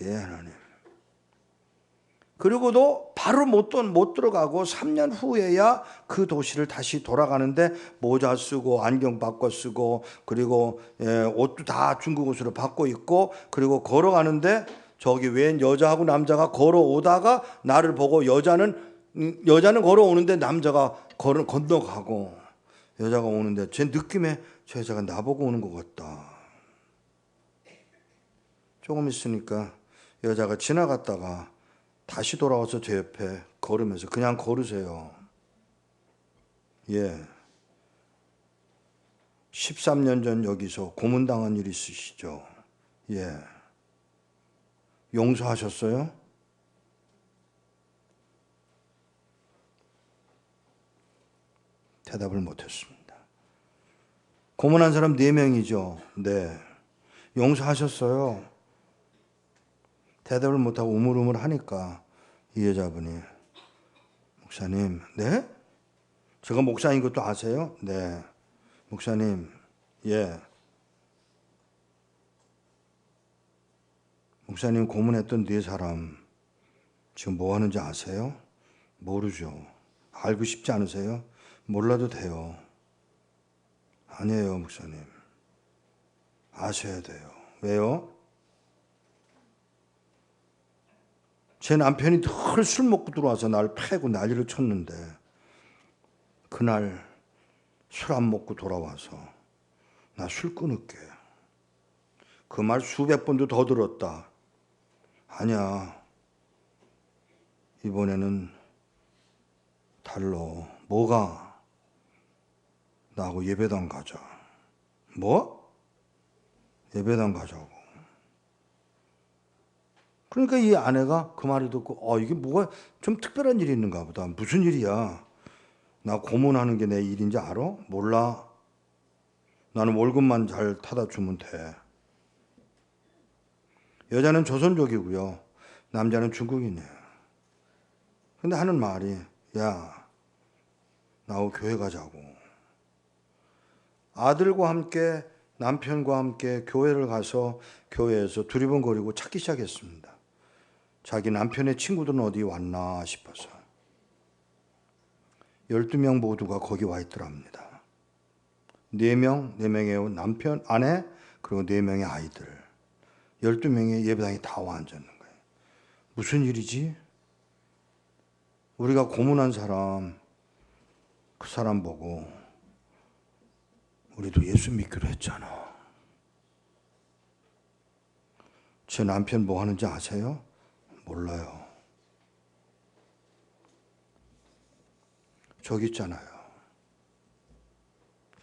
예, 하나님. 그리고도 바로 못 들어가고 3년 후에야 그 도시를 다시 돌아가는데 모자 쓰고 안경 바꿔 쓰고 그리고 옷도 다 중국 옷으로 바꿔 입고 그리고 걸어가는데 저기 웬 여자하고 남자가 걸어오다가 나를 보고 여자는 걸어오는데 남자가 건너가고 여자가 오는데 제 느낌에 저 여자가 나보고 오는 것 같다. 조금 있으니까 여자가 지나갔다가 다시 돌아와서 제 옆에 걸으면서 그냥 걸으세요. 예. 13년 전 여기서 고문당한 일 있으시죠? 예. 용서하셨어요? 대답을 못했습니다. 고문한 사람 4명이죠? 네. 용서하셨어요? 대답을 못하고 우물우물 하니까 이 여자분이 목사님, 네? 제가 목사인 것도 아세요? 네. 목사님, 예. 목사님 고문했던 4사람 지금 뭐 하는지 아세요? 모르죠. 알고 싶지 않으세요? 몰라도 돼요. 아니에요, 목사님. 아셔야 돼요. 왜요? 제 남편이 늘 술 먹고 들어와서 날 패고 난리를 쳤는데 그날 술 안 먹고 돌아와서 나 술 끊을게. 그 말 수백 번도 더 들었다. 아니야. 이번에는 달러. 뭐가? 나하고 예배당 가자. 뭐? 예배당 가자고. 그러니까 이 아내가 그 말을 듣고 이게 뭐가 좀 특별한 일이 있는가 보다. 무슨 일이야? 나 고문하는 게 내 일인지 알아? 몰라. 나는 월급만 잘 타다 주면 돼. 여자는 조선족이고요. 남자는 중국인이에요. 근데 하는 말이 야, 나하고 교회 가자고. 아들과 함께 남편과 함께 교회를 가서 교회에서 두리번거리고 찾기 시작했습니다. 자기 남편의 친구들은 어디 왔나 싶어서 12명 모두가 거기 와 있더랍니다. 4명의 남편, 아내, 그리고 4명의 아이들 12명의 예배당이 다 와 앉았는 거예요. 무슨 일이지? 우리가 고문한 사람, 그 사람 보고 우리도 예수 믿기로 했잖아. 제 남편 뭐 하는지 아세요? 몰라요. 저기 있잖아요.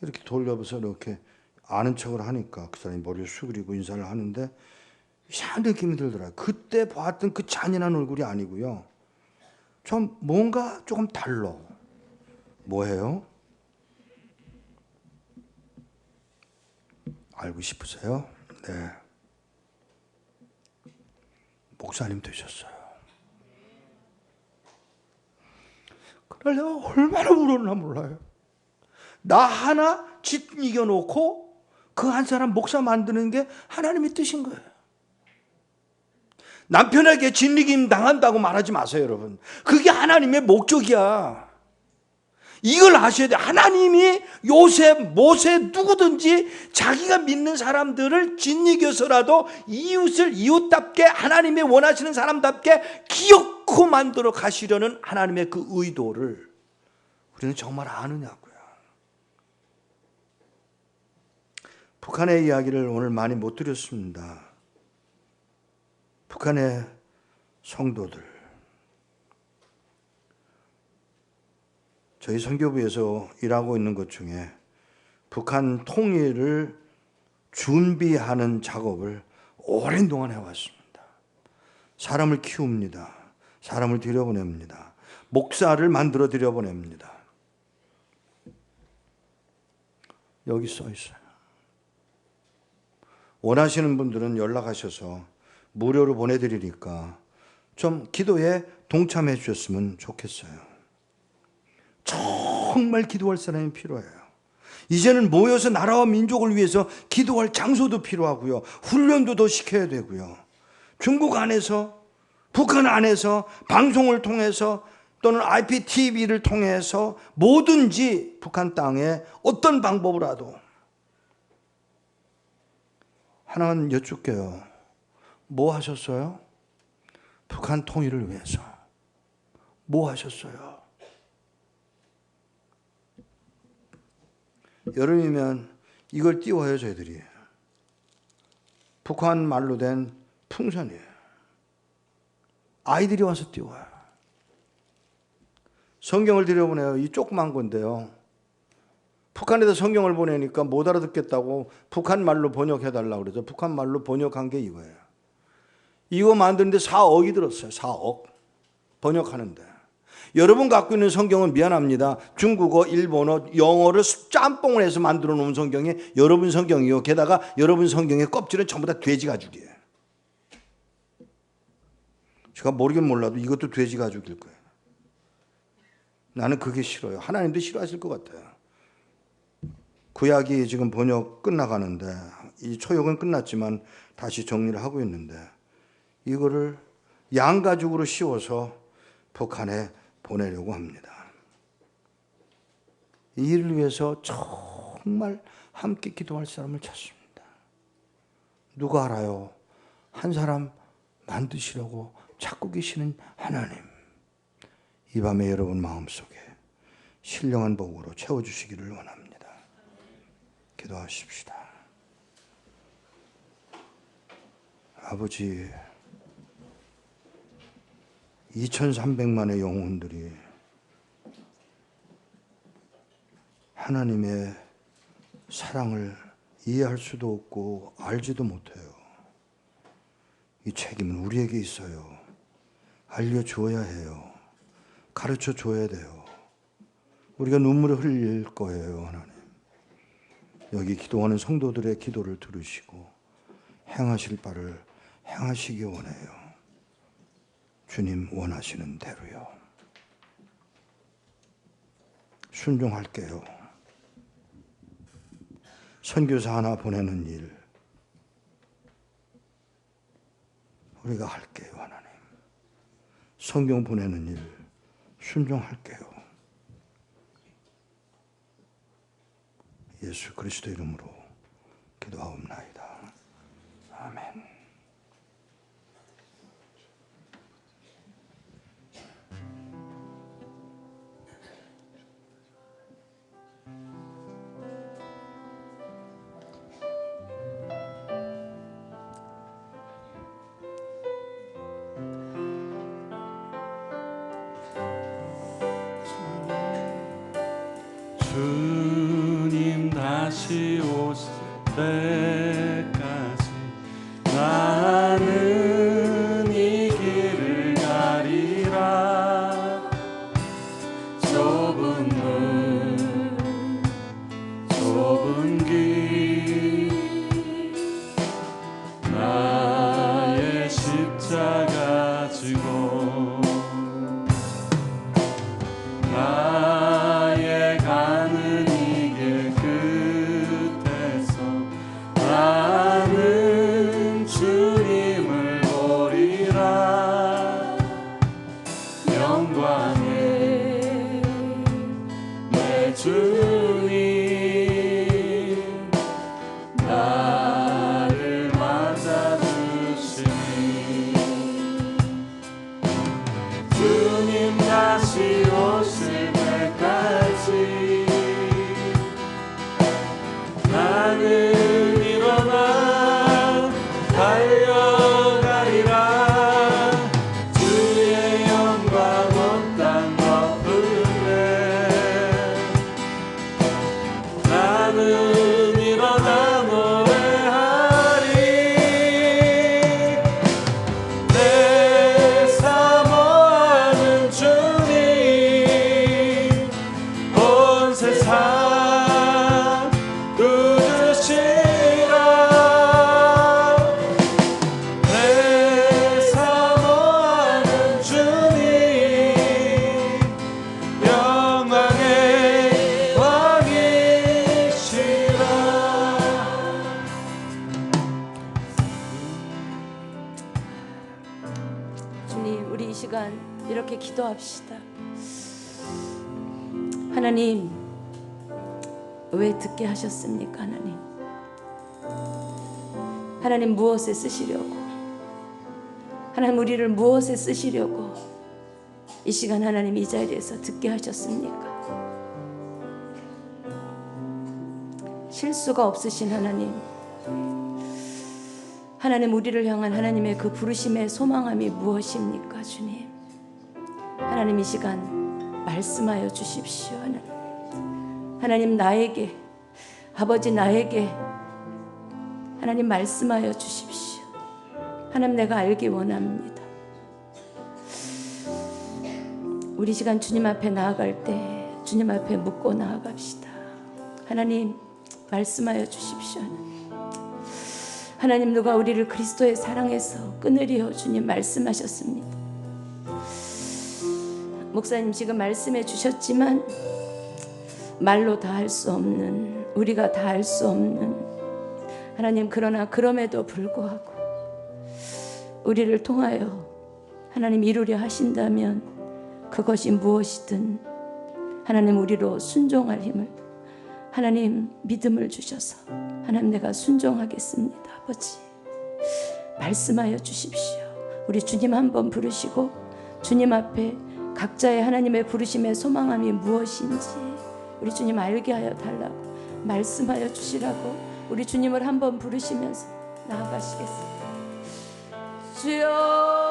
이렇게 돌려서 이렇게 아는 척을 하니까 그 사람이 머리를 숙이고 인사를 하는데 이상한 느낌이 들더라고요. 그때 봤던 그 잔인한 얼굴이 아니고요. 좀 뭔가 조금 달라. 뭐예요? 알고 싶으세요? 네. 목사님 되셨어요. 그날 내가 얼마나 울었나 몰라요. 나 하나 짓 이겨놓고 그 한 사람 목사 만드는 게 하나님의 뜻인 거예요. 남편에게 진리김 당한다고 말하지 마세요, 여러분. 그게 하나님의 목적이야. 이걸 아셔야 돼. 하나님이 요셉, 모세 누구든지 자기가 믿는 사람들을 짓이겨서라도 이웃을 이웃답게 하나님이 원하시는 사람답게 기어코 만들어 가시려는 하나님의 그 의도를 우리는 정말 아느냐고요. 북한의 이야기를 오늘 많이 못 드렸습니다. 북한의 성도들, 저희 선교부에서 일하고 있는 것 중에 북한 통일을 준비하는 작업을 오랜 동안 해왔습니다. 사람을 키웁니다. 사람을 들여보냅니다. 목사를 만들어 들여보냅니다. 여기 써 있어요. 원하시는 분들은 연락하셔서 무료로 보내드리니까 좀 기도에 동참해 주셨으면 좋겠어요. 정말 기도할 사람이 필요해요. 이제는 모여서 나라와 민족을 위해서 기도할 장소도 필요하고요. 훈련도 더 시켜야 되고요. 중국 안에서, 북한 안에서 방송을 통해서 또는 IPTV를 통해서 뭐든지 북한 땅에 어떤 방법으로라도 하나만 여쭙게요. 뭐 하셨어요? 북한 통일을 위해서. 뭐 하셨어요? 여름이면 이걸 띄워요, 저희들이. 북한 말로 된 풍선이에요. 아이들이 와서 띄워요. 성경을 들여보내요. 이 조그만 건데요. 북한에다 성경을 보내니까 못 알아듣겠다고 북한 말로 번역해달라고 그러죠. 북한 말로 번역한 게 이거예요. 이거 만드는데 4억이 들었어요. 4억. 번역하는데. 여러분 갖고 있는 성경은 미안합니다. 중국어, 일본어, 영어를 짬뽕을 해서 만들어 놓은 성경이 여러분 성경이요. 게다가 여러분 성경의 껍질은 전부 다 돼지 가죽이에요. 제가 모르긴 몰라도 이것도 돼지 가죽일 거예요. 나는 그게 싫어요. 하나님도 싫어하실 것 같아요. 구약이 지금 번역 끝나가는데 이 초역은 끝났지만 다시 정리를 하고 있는데 이거를 양가죽으로 씌워서 북한에 보내려고 합니다. 이 일을 위해서 정말 함께 기도할 사람을 찾습니다. 누가 알아요? 한 사람 만드시려고 찾고 계시는 하나님. 이 밤에 여러분 마음속에 신령한 복으로 채워주시기를 원합니다. 기도하십시다. 아버지, 2300만의 영혼들이 하나님의 사랑을 이해할 수도 없고 알지도 못해요. 이 책임은 우리에게 있어요. 알려줘야 해요. 가르쳐 줘야 돼요. 우리가 눈물을 흘릴 거예요, 하나님. 여기 기도하는 성도들의 기도를 들으시고 행하실 바를 행하시기 원해요. 주님 원하시는 대로요. 순종할게요. 선교사 하나 보내는 일 우리가 할게요, 하나님. 성경 보내는 일 순종할게요. 예수 그리스도 이름으로 기도하옵나이다. 아멘. 찾아가지고 나의 가는 이 길 끝에서 나는 주님을 보리라. 영광의 내 주님 나를 맞아주시니 주님 다시 오실 때까지 나는 일어나 달려가리라. 주의 영광 온 땅 덮으네. 나는 일어나 노래하리. 내 사모하는 주님 온 세상 굳으시라. 내 사모하는 주님 영광의 왕이시라. 주님, 우리 이 시간 이렇게 기도합시다. 하나님, 왜 듣게 하셨습니까? 하나님 무엇에 쓰시려고, 하나님 우리를 무엇에 쓰시려고 이 시간 하나님 이 자리에서 듣게 하셨습니까? 실수가 없으신 하나님, 하나님 우리를 향한 하나님의 그 부르심의 소망함이 무엇입니까? 주님, 하나님 이 시간 말씀하여 주십시오. 하나님 나에게, 아버지 나에게 하나님 말씀하여 주십시오. 하나님 내가 알기 원합니다. 우리 시간 주님 앞에 나아갈 때 주님 앞에 묻고 나아갑시다. 하나님 말씀하여 주십시오. 하나님 누가 우리를 그리스도의 사랑에서 끊으리요? 주님 말씀하셨습니다. 목사님 지금 말씀해 주셨지만 말로 다 할 수 없는, 우리가 다 할 수 없는 하나님, 그러나 그럼에도 불구하고 우리를 통하여 하나님 이루려 하신다면 그것이 무엇이든 하나님 우리로 순종할 힘을, 하나님 믿음을 주셔서 하나님 내가 순종하겠습니다. 아버지 말씀하여 주십시오. 우리 주님 한번 부르시고 주님 앞에 각자의 하나님의 부르심의 소망함이 무엇인지 우리 주님 알게 하여 달라고, 말씀하여 주시라고 우리 주님을 한번 부르시면서 나아가시겠습니다. 주여